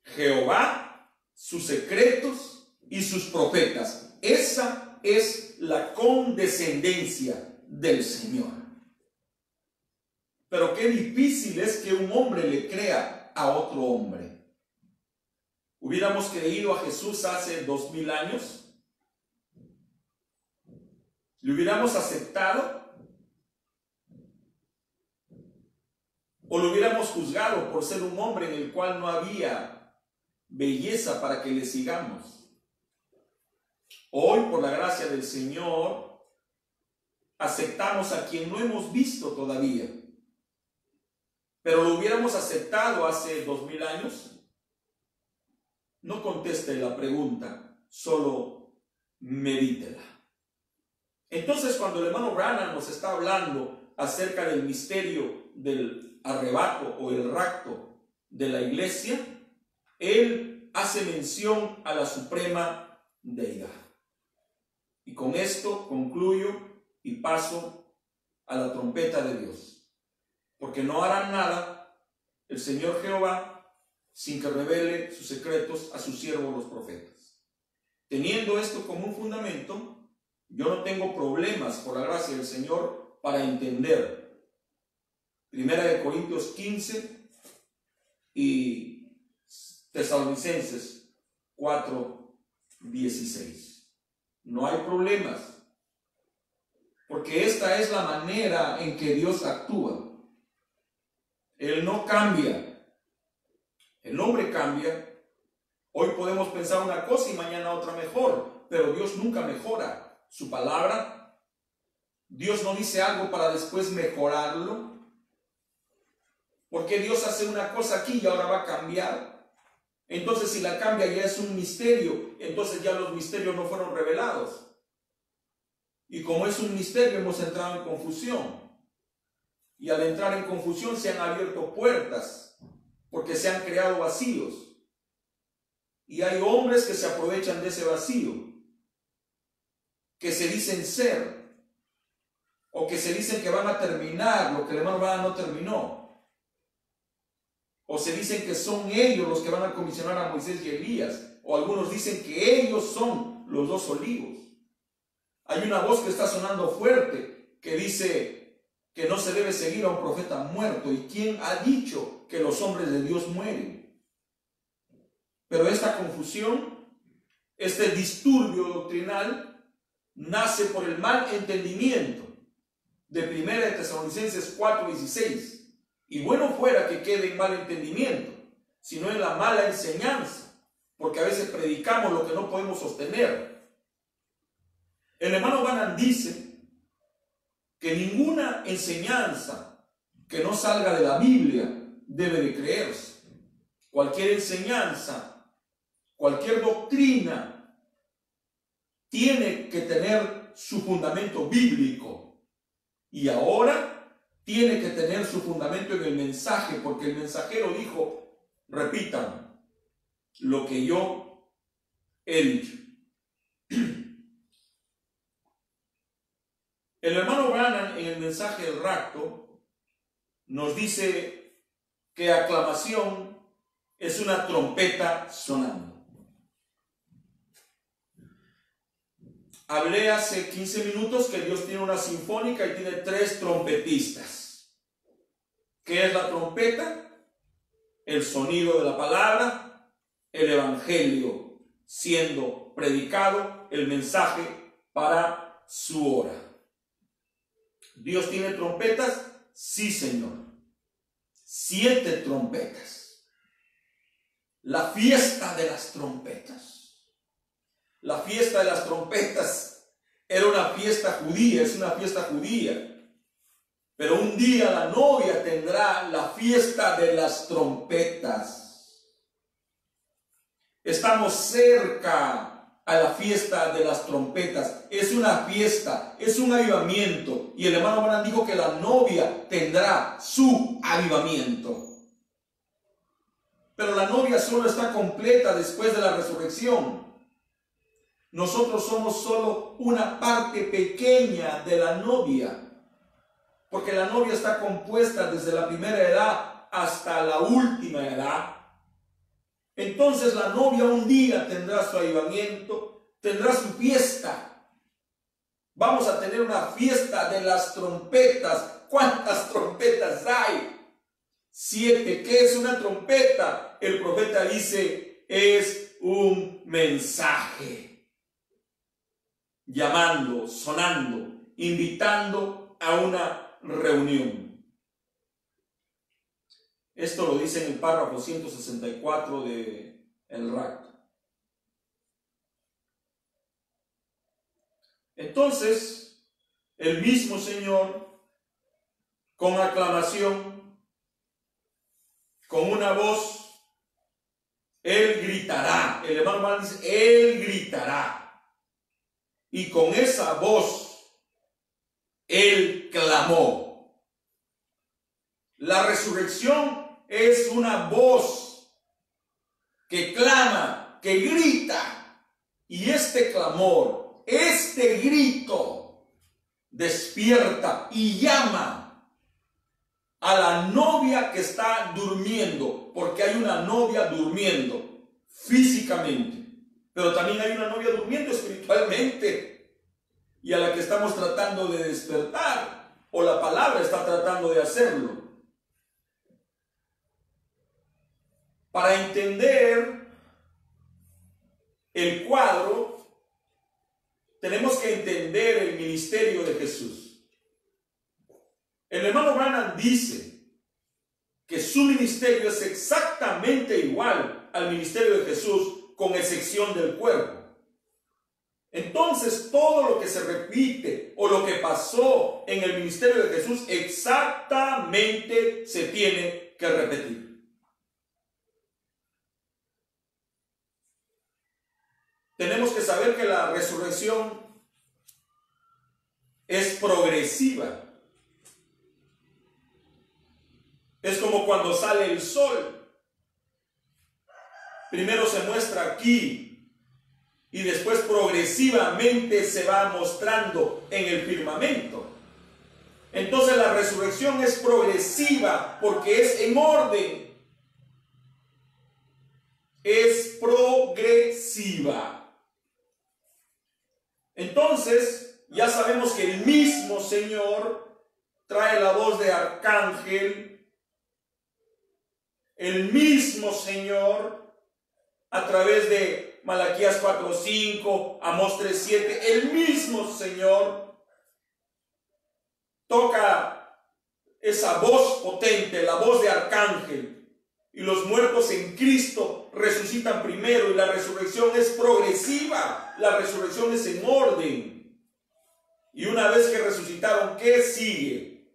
Jehová, sus secretos y sus profetas. Esa es la condescendencia del Señor. Pero qué difícil es que un hombre le crea a otro hombre. ¿Hubiéramos creído a Jesús hace 2000 años? ¿Le hubiéramos aceptado? ¿O lo hubiéramos juzgado por ser un hombre en el cual no había belleza para que le sigamos? Hoy, por la gracia del Señor, aceptamos a quien no hemos visto todavía. ¿Pero lo hubiéramos aceptado hace 2000 años? No conteste la pregunta, solo medítela. Entonces, cuando el hermano Branham nos está hablando acerca del misterio del arrebato o el rapto de la iglesia, él hace mención a la suprema deidad. Y con esto concluyo y paso a la trompeta de Dios. Porque no harán nada el Señor Jehová sin que revele sus secretos a sus siervos los profetas. Teniendo esto como un fundamento, yo no tengo problemas, por la gracia del Señor, para entender 1 Corintios 15 y Tesalonicenses 4:16. No hay problemas, porque esta es la manera en que Dios actúa. Él no cambia. El hombre cambia. Hoy podemos pensar una cosa y mañana otra mejor, pero Dios nunca mejora su palabra. Dios no dice algo para después mejorarlo. Porque Dios hace una cosa aquí y ahora va a cambiar. Entonces, si la cambia ya es un misterio, entonces ya los misterios no fueron revelados. Y como es un misterio, hemos entrado en confusión. Y al entrar en confusión se han abierto puertas, porque se han creado vacíos. Y hay hombres que se aprovechan de ese vacío, que se dicen ser, o que se dicen que van a terminar lo que el hermano Branham no terminó. O se dicen que son ellos los que van a comisionar a Moisés y Elías. O algunos dicen que ellos son los dos olivos. Hay una voz que está sonando fuerte que dice que no se debe seguir a un profeta muerto. ¿Y quién ha dicho que los hombres de Dios mueren? Pero esta confusión, este disturbio doctrinal, nace por el mal entendimiento de 1 Tesalonicenses 4:16. Y bueno fuera que quede en mal entendimiento, sino en la mala enseñanza, porque a veces predicamos lo que no podemos sostener. El hermano Branham dice que ninguna enseñanza que no salga de la Biblia debe de creerse. Cualquier enseñanza, cualquier doctrina tiene que tener su fundamento bíblico. Y ahora tiene que tener su fundamento en el mensaje, porque el mensajero dijo, repitan lo que yo he dicho. El hermano Branham en el mensaje del rapto nos dice que aclamación es una trompeta sonando. Hablé hace 15 minutos que Dios tiene una sinfónica y tiene 3 trompetistas. ¿Qué es la trompeta? El sonido de la palabra, el evangelio siendo predicado, el mensaje para su hora. ¿Dios tiene trompetas? Sí, Señor. 7 trompetas. La fiesta de las trompetas. La fiesta de las trompetas era una fiesta judía, es una fiesta judía. Pero un día la novia tendrá la fiesta de las trompetas. Estamos cerca a la fiesta de las trompetas. Es una fiesta, es un avivamiento. Y el hermano Branham dijo que la novia tendrá su avivamiento. pero la novia solo está completa después de la resurrección. Nosotros somos solo una parte pequeña de la novia, porque la novia está compuesta desde la primera edad hasta la última edad. Entonces la novia un día tendrá su avivamiento, tendrá su fiesta. Vamos a tener una fiesta de las trompetas. ¿Cuántas trompetas hay? 7. ¿Qué es una trompeta? El profeta dice, es un mensaje. Llamando, sonando, invitando a una reunión. Esto lo dice en el párrafo 164 de el RAC. Entonces, el mismo Señor, con aclamación, con una voz, Él gritará. El hermano Branham dice, Él gritará. Y con esa voz, Él clamó. La resurrección es una voz que clama, que grita. Y este clamor, este grito, despierta y llama a la novia que está durmiendo, porque hay una novia durmiendo físicamente, pero también hay una novia durmiendo espiritualmente, y a la que estamos tratando de despertar, o la palabra está tratando de hacerlo. Para entender el cuadro, tenemos que entender el ministerio de Jesús. El hermano Branham dice que su ministerio es exactamente igual al ministerio de Jesús, con excepción del cuerpo. Entonces, todo lo que se repite o lo que pasó en el ministerio de Jesús exactamente se tiene que repetir. Tenemos que saber que la resurrección es progresiva. Es como cuando sale el sol. Primero se muestra aquí y después progresivamente se va mostrando en el firmamento. Entonces la resurrección es progresiva porque es en orden. Es progresiva. Entonces ya sabemos que el mismo Señor trae la voz de arcángel. El mismo Señor, a través de Malaquías 4:5, Amós 3:7, el mismo Señor toca esa voz potente, la voz de arcángel, y los muertos en Cristo resucitan primero, y la resurrección es progresiva, la resurrección es en orden. Y una vez que resucitaron, ¿qué sigue?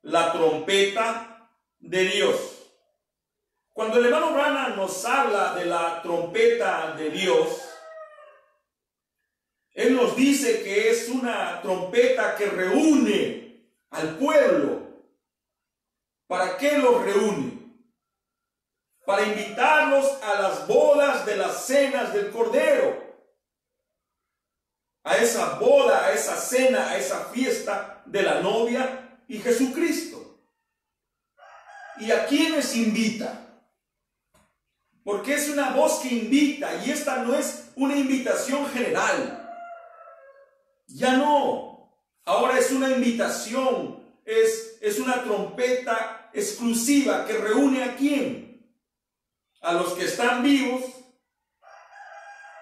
La trompeta de Dios. Cuando el hermano Branham nos habla de la trompeta de Dios, él nos dice que es una trompeta que reúne al pueblo. ¿Para qué los reúne? Para invitarlos a las bodas de las cenas del Cordero. A esa boda, a esa cena, a esa fiesta de la novia y Jesucristo. ¿Y a quiénes invita? Porque es una voz que invita, y esta no es una invitación general. Ya no. Ahora es una invitación, es una trompeta exclusiva que reúne ¿a quién? A los que están vivos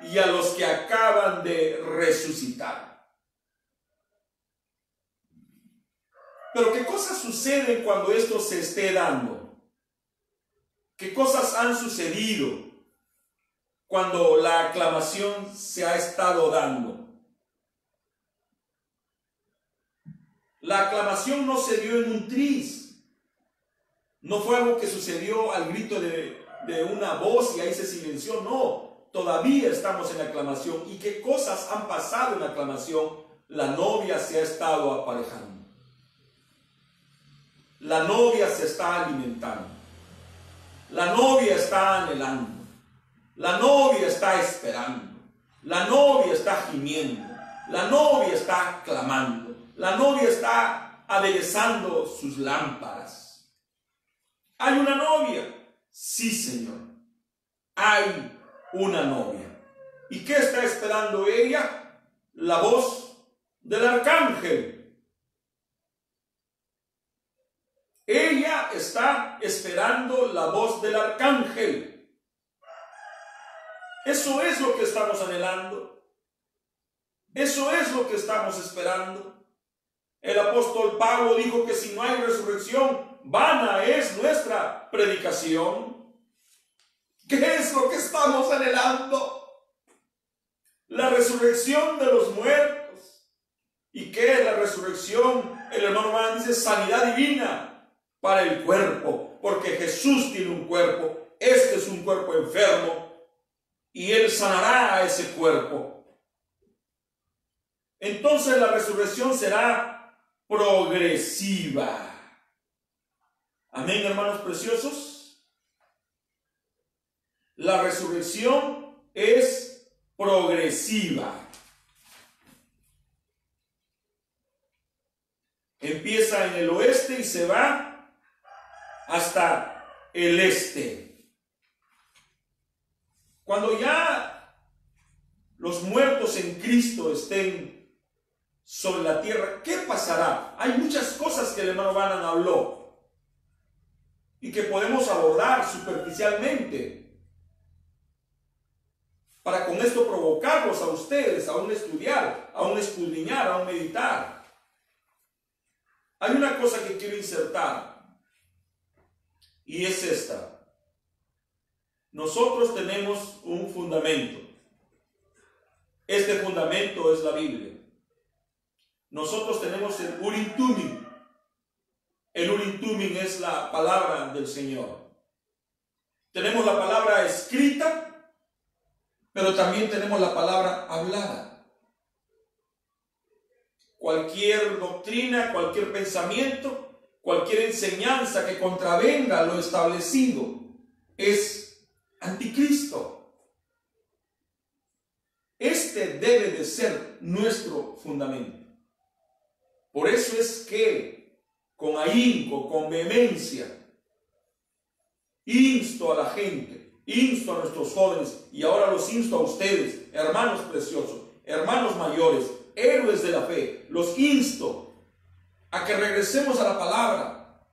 y a los que acaban de resucitar. Pero ¿qué cosas suceden cuando esto se esté dando? ¿Qué cosas han sucedido cuando la aclamación se ha estado dando? La aclamación no se dio en un tris. No fue algo que sucedió al grito de una voz y ahí se silenció. No, todavía estamos en la aclamación. ¿Y qué cosas han pasado en la aclamación? La novia se ha estado aparejando. La novia se está alimentando. La novia está anhelando. La novia está esperando. La novia está gimiendo. La novia está clamando. La novia está aderezando sus lámparas. ¿Hay una novia? Sí, Señor. Hay una novia. ¿Y qué está esperando ella? La voz del arcángel. Ella está esperando la voz del arcángel. Eso es lo que estamos anhelando. Eso es lo que estamos esperando. El apóstol Pablo dijo que si no hay resurrección, vana es nuestra predicación. ¿Qué es lo que estamos anhelando? La resurrección de los muertos. ¿Y qué es la resurrección? El hermano Branham dice sanidad divina para el cuerpo, porque Jesús tiene un cuerpo. Este es un cuerpo enfermo y Él sanará a ese cuerpo. Entonces la resurrección será progresiva. Amén, hermanos preciosos. La resurrección es progresiva. Empieza en el oeste y se va hasta el este. Cuando ya los muertos en Cristo estén sobre la tierra, ¿qué pasará? Hay muchas cosas que el hermano Branham habló y que podemos abordar superficialmente para con esto provocarlos a ustedes a un estudiar, a un escudriñar, a un meditar. Hay una cosa que quiero insertar y es esta. Nosotros tenemos un fundamento. Este fundamento es la Biblia. Nosotros tenemos el Urim Tumim. El Urim Tumim es la palabra del Señor. Tenemos la palabra escrita, pero también tenemos la palabra hablada. Cualquier doctrina, cualquier pensamiento, cualquier enseñanza que contravenga lo establecido es anticristo. Este debe de ser nuestro fundamento. Por eso es que con ahínco, con vehemencia, insto a la gente, insto a nuestros jóvenes y ahora los insto a ustedes, hermanos preciosos, hermanos mayores, héroes de la fe, los insto a que regresemos a la palabra,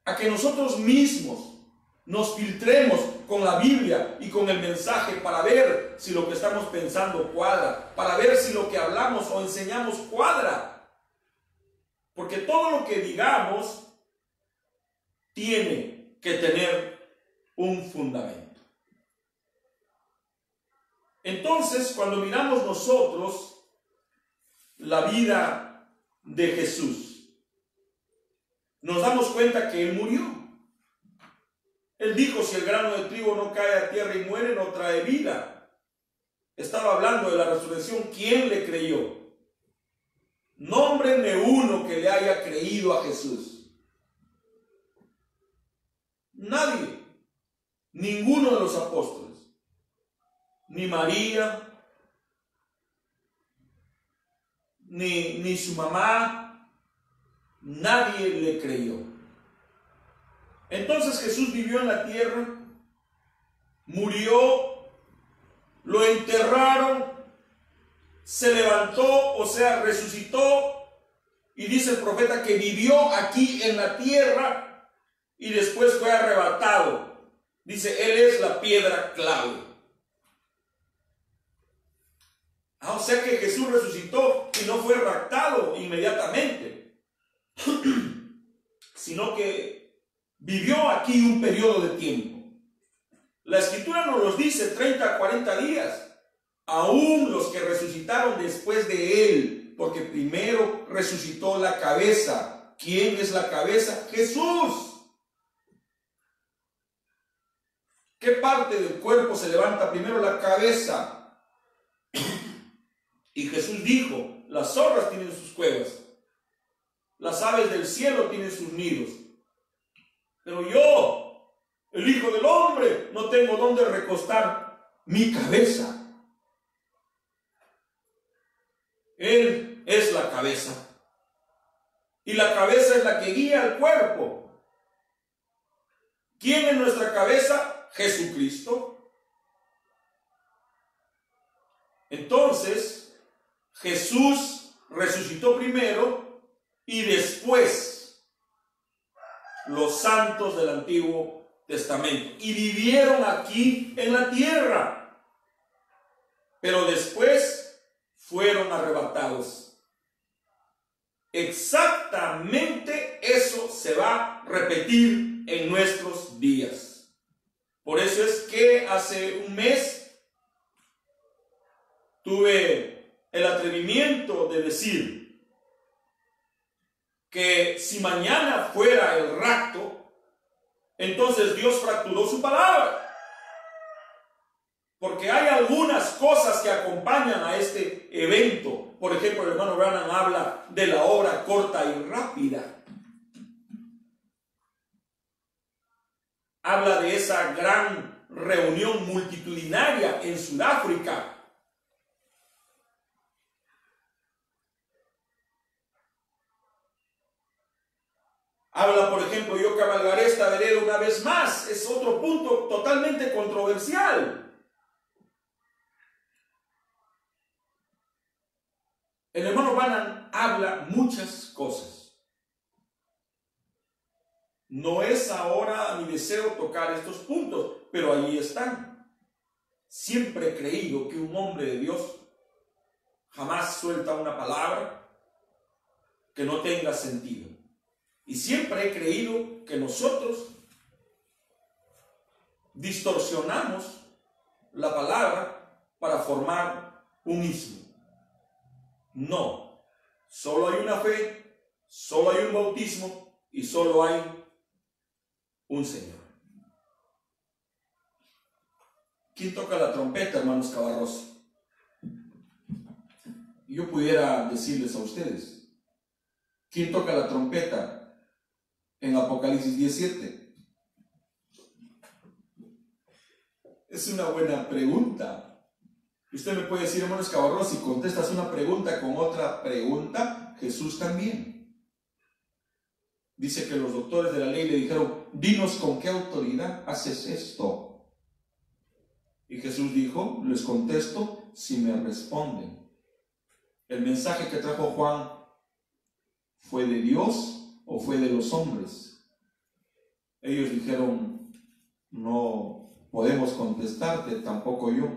a que nosotros mismos nos filtremos con la Biblia y con el mensaje para ver si lo que estamos pensando cuadra, para ver si lo que hablamos o enseñamos cuadra. Porque todo lo que digamos tiene que tener un fundamento. Entonces, cuando miramos nosotros la vida de Jesús, nos damos cuenta que Él murió. Él dijo, si el grano de trigo no cae a tierra y muere, no trae vida. Estaba hablando de la resurrección. ¿Quién le creyó? Nómbrenme uno que le haya creído a Jesús. Nadie. Ninguno de los apóstoles. Ni María, ni su mamá, nadie le creyó. Entonces Jesús vivió en la tierra, murió, lo enterraron, se levantó, o sea, resucitó, y dice el profeta que vivió aquí en la tierra y después fue arrebatado. Dice, Él es la piedra clave. O sea que Jesús resucitó y no fue raptado inmediatamente, sino que vivió aquí un periodo de tiempo. La Escritura nos los dice, 30 a 40 días. Aún los que resucitaron después de Él, porque primero resucitó la cabeza. ¿Quién es la cabeza? Jesús. ¿Qué parte del cuerpo se levanta primero? La cabeza. Y Jesús dijo, las zorras tienen sus cuevas, las aves del cielo tienen sus nidos, pero yo el Hijo del Hombre, no tengo dónde recostar mi cabeza. Él es la cabeza. Y la cabeza es la que guía al cuerpo. ¿Quién es nuestra cabeza? Jesucristo. Entonces, Jesús resucitó primero y después los santos del Antiguo Testamento. Y vivieron aquí en la tierra. Pero después fueron arrebatados. Exactamente eso se va a repetir en nuestros días. Por eso es que hace un mes tuve el atrevimiento de decir que si mañana fuera el rapto, entonces Dios fracturó su palabra. Porque hay algunas cosas que acompañan a este evento. Por ejemplo, el hermano Branham habla de la obra corta y rápida. Habla de esa gran reunión multitudinaria en Sudáfrica. Habla, por ejemplo, yo cabalgaré esta vereda una vez más. Es otro punto totalmente controversial. El hermano Branham habla muchas cosas. No es ahora mi deseo tocar estos puntos, pero ahí están. Siempre he creído que un hombre de Dios jamás suelta una palabra que no tenga sentido. Y siempre he creído que nosotros distorsionamos la palabra para formar un ismo. No, solo hay una fe, solo hay un bautismo y solo hay un Señor. ¿Quién toca la trompeta, hermanos Cabarros? Yo pudiera decirles a ustedes, ¿quién toca la trompeta en Apocalipsis 17? Es una buena pregunta. Usted me puede decir, hermanos Cabarros, si contestas una pregunta con otra pregunta, Jesús también. Dice que los doctores de la ley le dijeron, dinos con qué autoridad haces esto. Y Jesús dijo, les contesto si me responden. ¿El mensaje que trajo Juan fue de Dios o fue de los hombres? Ellos dijeron, no podemos contestarte, tampoco yo.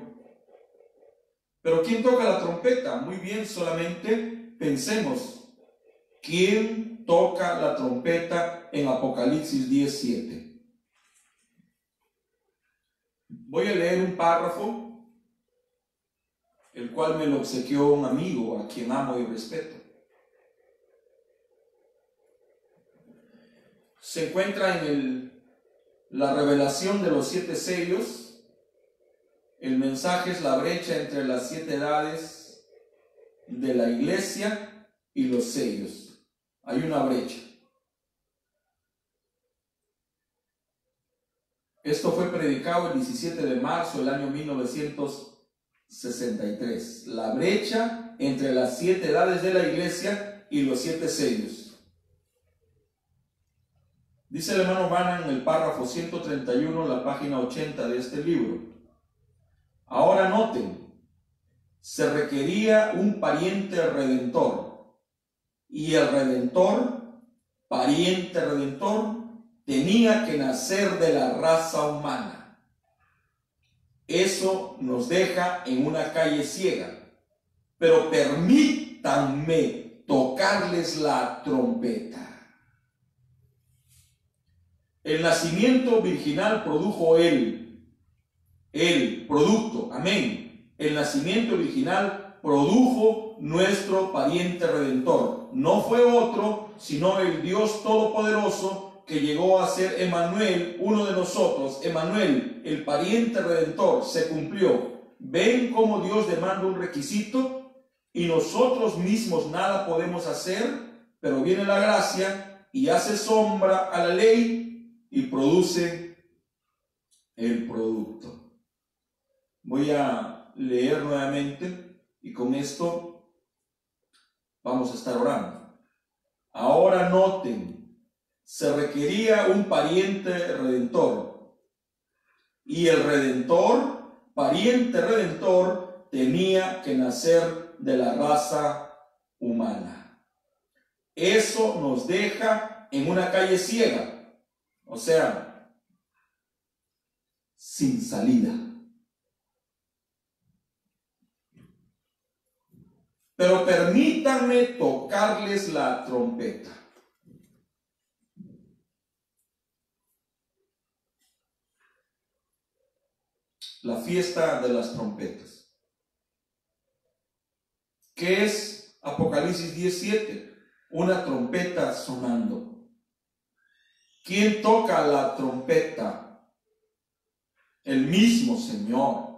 Pero ¿quién toca la trompeta? Muy bien, solamente pensemos, ¿quién toca la trompeta en Apocalipsis 17? Voy a leer un párrafo, el cual me lo obsequió un amigo a quien amo y respeto. Se encuentra en la revelación de los 7 sellos. El mensaje es la brecha entre las 7 edades de la iglesia y los sellos. Hay una brecha. Esto fue predicado el 17 de marzo del año 1963. La brecha entre las 7 edades de la iglesia y los 7 sellos. Dice el hermano Branham en el párrafo 131, la página 80 de este libro. Ahora noten, se requería un pariente redentor, y el redentor, pariente redentor, tenía que nacer de la raza humana. Eso nos deja en una calle ciega, pero permítanme tocarles la trompeta. El nacimiento virginal produjo el producto, amén. El nacimiento virginal produjo nuestro pariente redentor. No fue otro, sino el Dios Todopoderoso que llegó a ser Emmanuel, uno de nosotros. Emmanuel, el pariente redentor, se cumplió. ¿Ven cómo Dios demanda un requisito? Y nosotros mismos nada podemos hacer, pero viene la gracia y hace sombra a la ley y produce el producto. Voy a leer nuevamente y con esto vamos a estar orando. Ahora noten, se requería un pariente redentor, y el redentor, pariente redentor, tenía que nacer de la raza humana. Eso nos deja en una calle ciega, o sea, sin salida. Pero permítanme tocarles la trompeta. La fiesta de las trompetas. ¿Qué es Apocalipsis 17? Una trompeta sonando. ¿Quién toca la trompeta? El mismo Señor.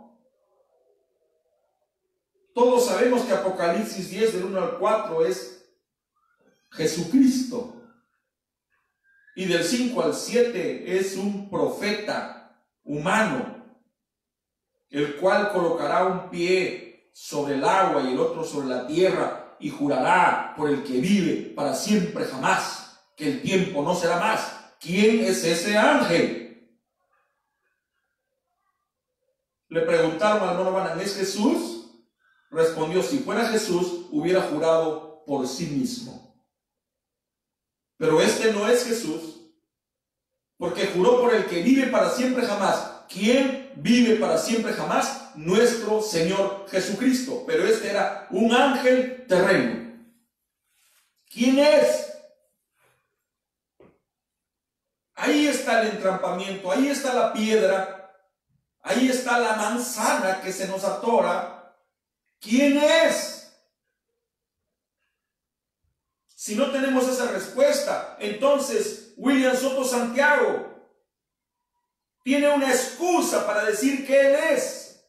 Todos sabemos que Apocalipsis 10 del 1 al 4 es Jesucristo. Y del 5 al 7 es un profeta humano, el cual colocará un pie sobre el agua y el otro sobre la tierra, y jurará por el que vive para siempre jamás, que el tiempo no será más. ¿Quién es ese ángel? Le preguntaron al hermano Branham, ¿es Jesús? Respondió, si fuera Jesús, hubiera jurado por sí mismo. Pero este no es Jesús, porque juró por el que vive para siempre jamás. ¿Quién vive para siempre jamás? Nuestro Señor Jesucristo. Pero este era un ángel terreno. ¿Quién es? Ahí está el entrampamiento, ahí está la piedra, ahí está la manzana que se nos atora. ¿Quién es? Si no tenemos esa respuesta, entonces William Soto Santiago tiene una excusa para decir que Él es.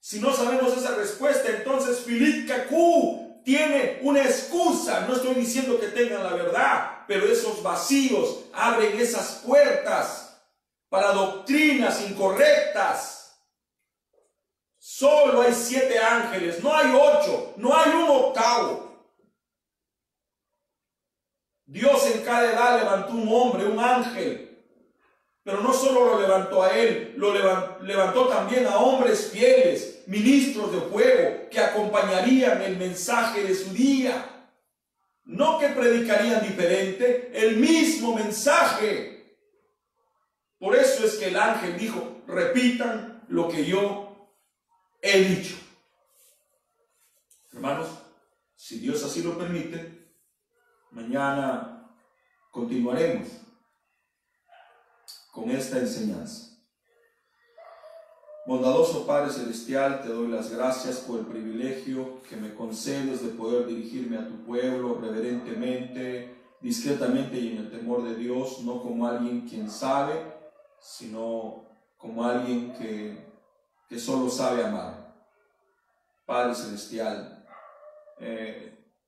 Si no sabemos esa respuesta, entonces Philippe Cacú tiene una excusa. No estoy diciendo que tengan la verdad, pero esos vacíos abren esas puertas para doctrinas incorrectas. Solo hay 7 ángeles, no hay 8, no hay un octavo. Dios en cada edad levantó un hombre, un ángel, pero no solo lo levantó a él, levantó también a hombres fieles, ministros de fuego, que acompañarían el mensaje de su día. No que predicarían diferente, el mismo mensaje. Por eso es que el ángel dijo, repitan lo que yo he dicho. Hermanos, si Dios así lo permite, mañana continuaremos con esta enseñanza. Bondadoso Padre Celestial, te doy las gracias por el privilegio que me concedes de poder dirigirme a tu pueblo reverentemente, discretamente y en el temor de Dios, no como alguien quien sabe, sino como alguien que solo sabe amar. Padre Celestial,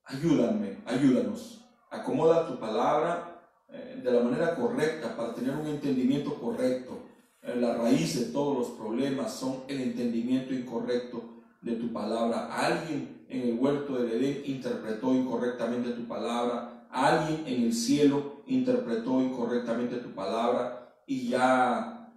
ayúdanos, acomoda tu palabra de la manera correcta para tener un entendimiento correcto. La raíz de todos los problemas son el entendimiento incorrecto de tu palabra. Alguien en el huerto del Edén interpretó incorrectamente tu palabra, alguien en el cielo interpretó incorrectamente tu palabra, y ya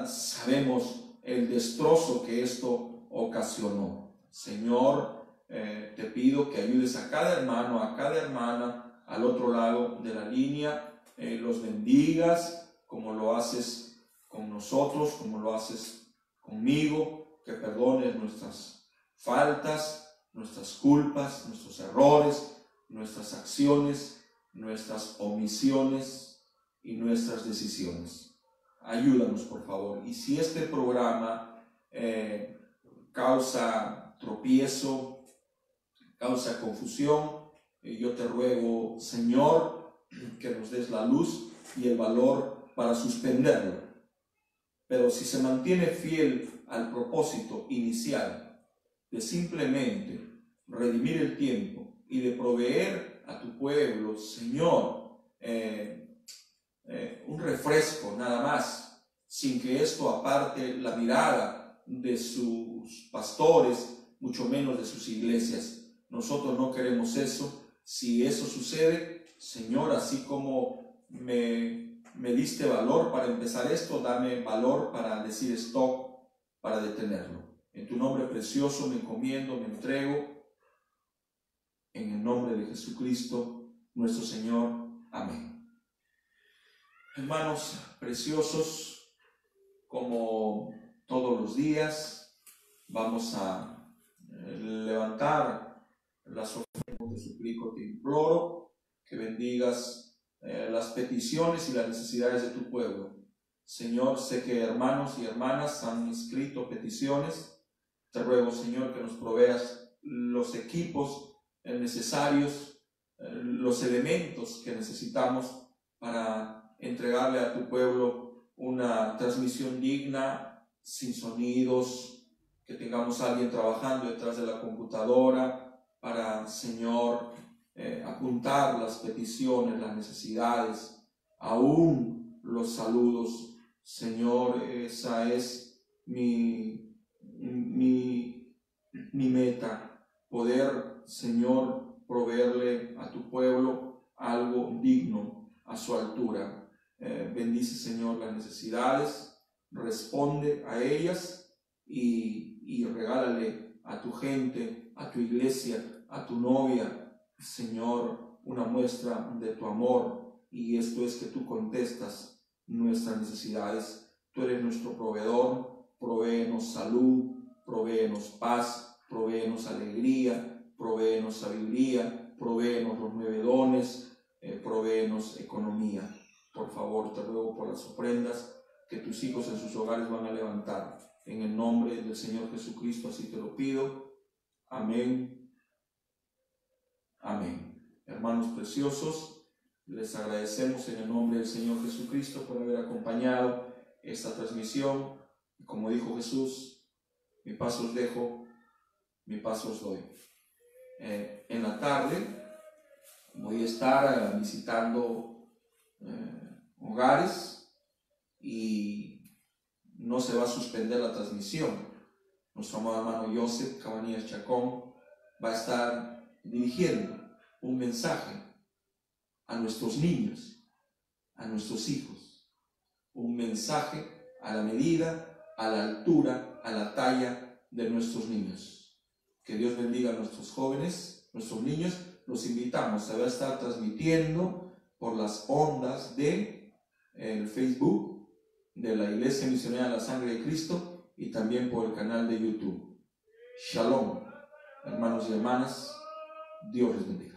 sabemos el destrozo que esto ocasionó. Señor, te pido que ayudes a cada hermano, a cada hermana al otro lado de la línea, los bendigas como lo haces con nosotros, como lo haces conmigo, que perdones nuestras faltas, nuestras culpas, nuestros errores, nuestras acciones, nuestras omisiones y nuestras decisiones. Ayúdanos, por favor. Y si este programa causa tropiezo, causa confusión, yo te ruego, Señor, que nos des la luz y el valor para suspenderlo. Pero si se mantiene fiel al propósito inicial de simplemente redimir el tiempo y de proveer a tu pueblo, Señor, un refresco nada más, sin que esto aparte la mirada de sus pastores, mucho menos de sus iglesias. Nosotros no queremos eso. Si eso sucede, Señor, así como me diste valor para empezar esto, dame valor para decir stop, para detenerlo. En tu nombre precioso me encomiendo, me entrego, en el nombre de Jesucristo, nuestro Señor. Amén. Hermanos preciosos, como todos los días, vamos a levantar las ofrendas. Te suplico, te imploro que bendigas las peticiones y las necesidades de tu pueblo. Señor, sé que hermanos y hermanas han escrito peticiones. Te ruego, Señor, que nos proveas los equipos necesarios, los elementos que necesitamos para entregarle a tu pueblo una transmisión digna, sin sonidos, que tengamos a alguien trabajando detrás de la computadora para, Señor, apuntar las peticiones, las necesidades, aún los saludos. Señor, esa es mi meta, poder, Señor, proveerle a tu pueblo algo digno a su altura. Bendice, Señor, las necesidades, responde a ellas y regálale a tu gente, a tu iglesia, a tu novia, Señor, una muestra de tu amor, y esto es que tú contestas nuestras necesidades. Tú eres nuestro proveedor. Provéenos salud, provéenos paz, provéenos alegría, provéenos sabiduría, provéenos los 9 dones, provéenos economía. Por favor, te ruego por las ofrendas que tus hijos en sus hogares van a levantar. En el nombre del Señor Jesucristo, así te lo pido. Amén. Amén. Hermanos preciosos, les agradecemos en el nombre del Señor Jesucristo por haber acompañado esta transmisión. Como dijo Jesús, mi paz os dejo, mi paz os doy. En la tarde voy a estar visitando hogares y no se va a suspender la transmisión. Nuestro amado hermano Joseph Cabanillas Chacón va a estar dirigiendo un mensaje a nuestros niños, a nuestros hijos, un mensaje a la medida, a la altura, a la talla de nuestros niños. Que Dios bendiga a nuestros jóvenes, nuestros niños. Los invitamos a estar transmitiendo por las ondas de el Facebook de la Iglesia Misionera de la Sangre de Cristo y también por el canal de YouTube. Shalom, hermanos y hermanas. Dios les bendiga.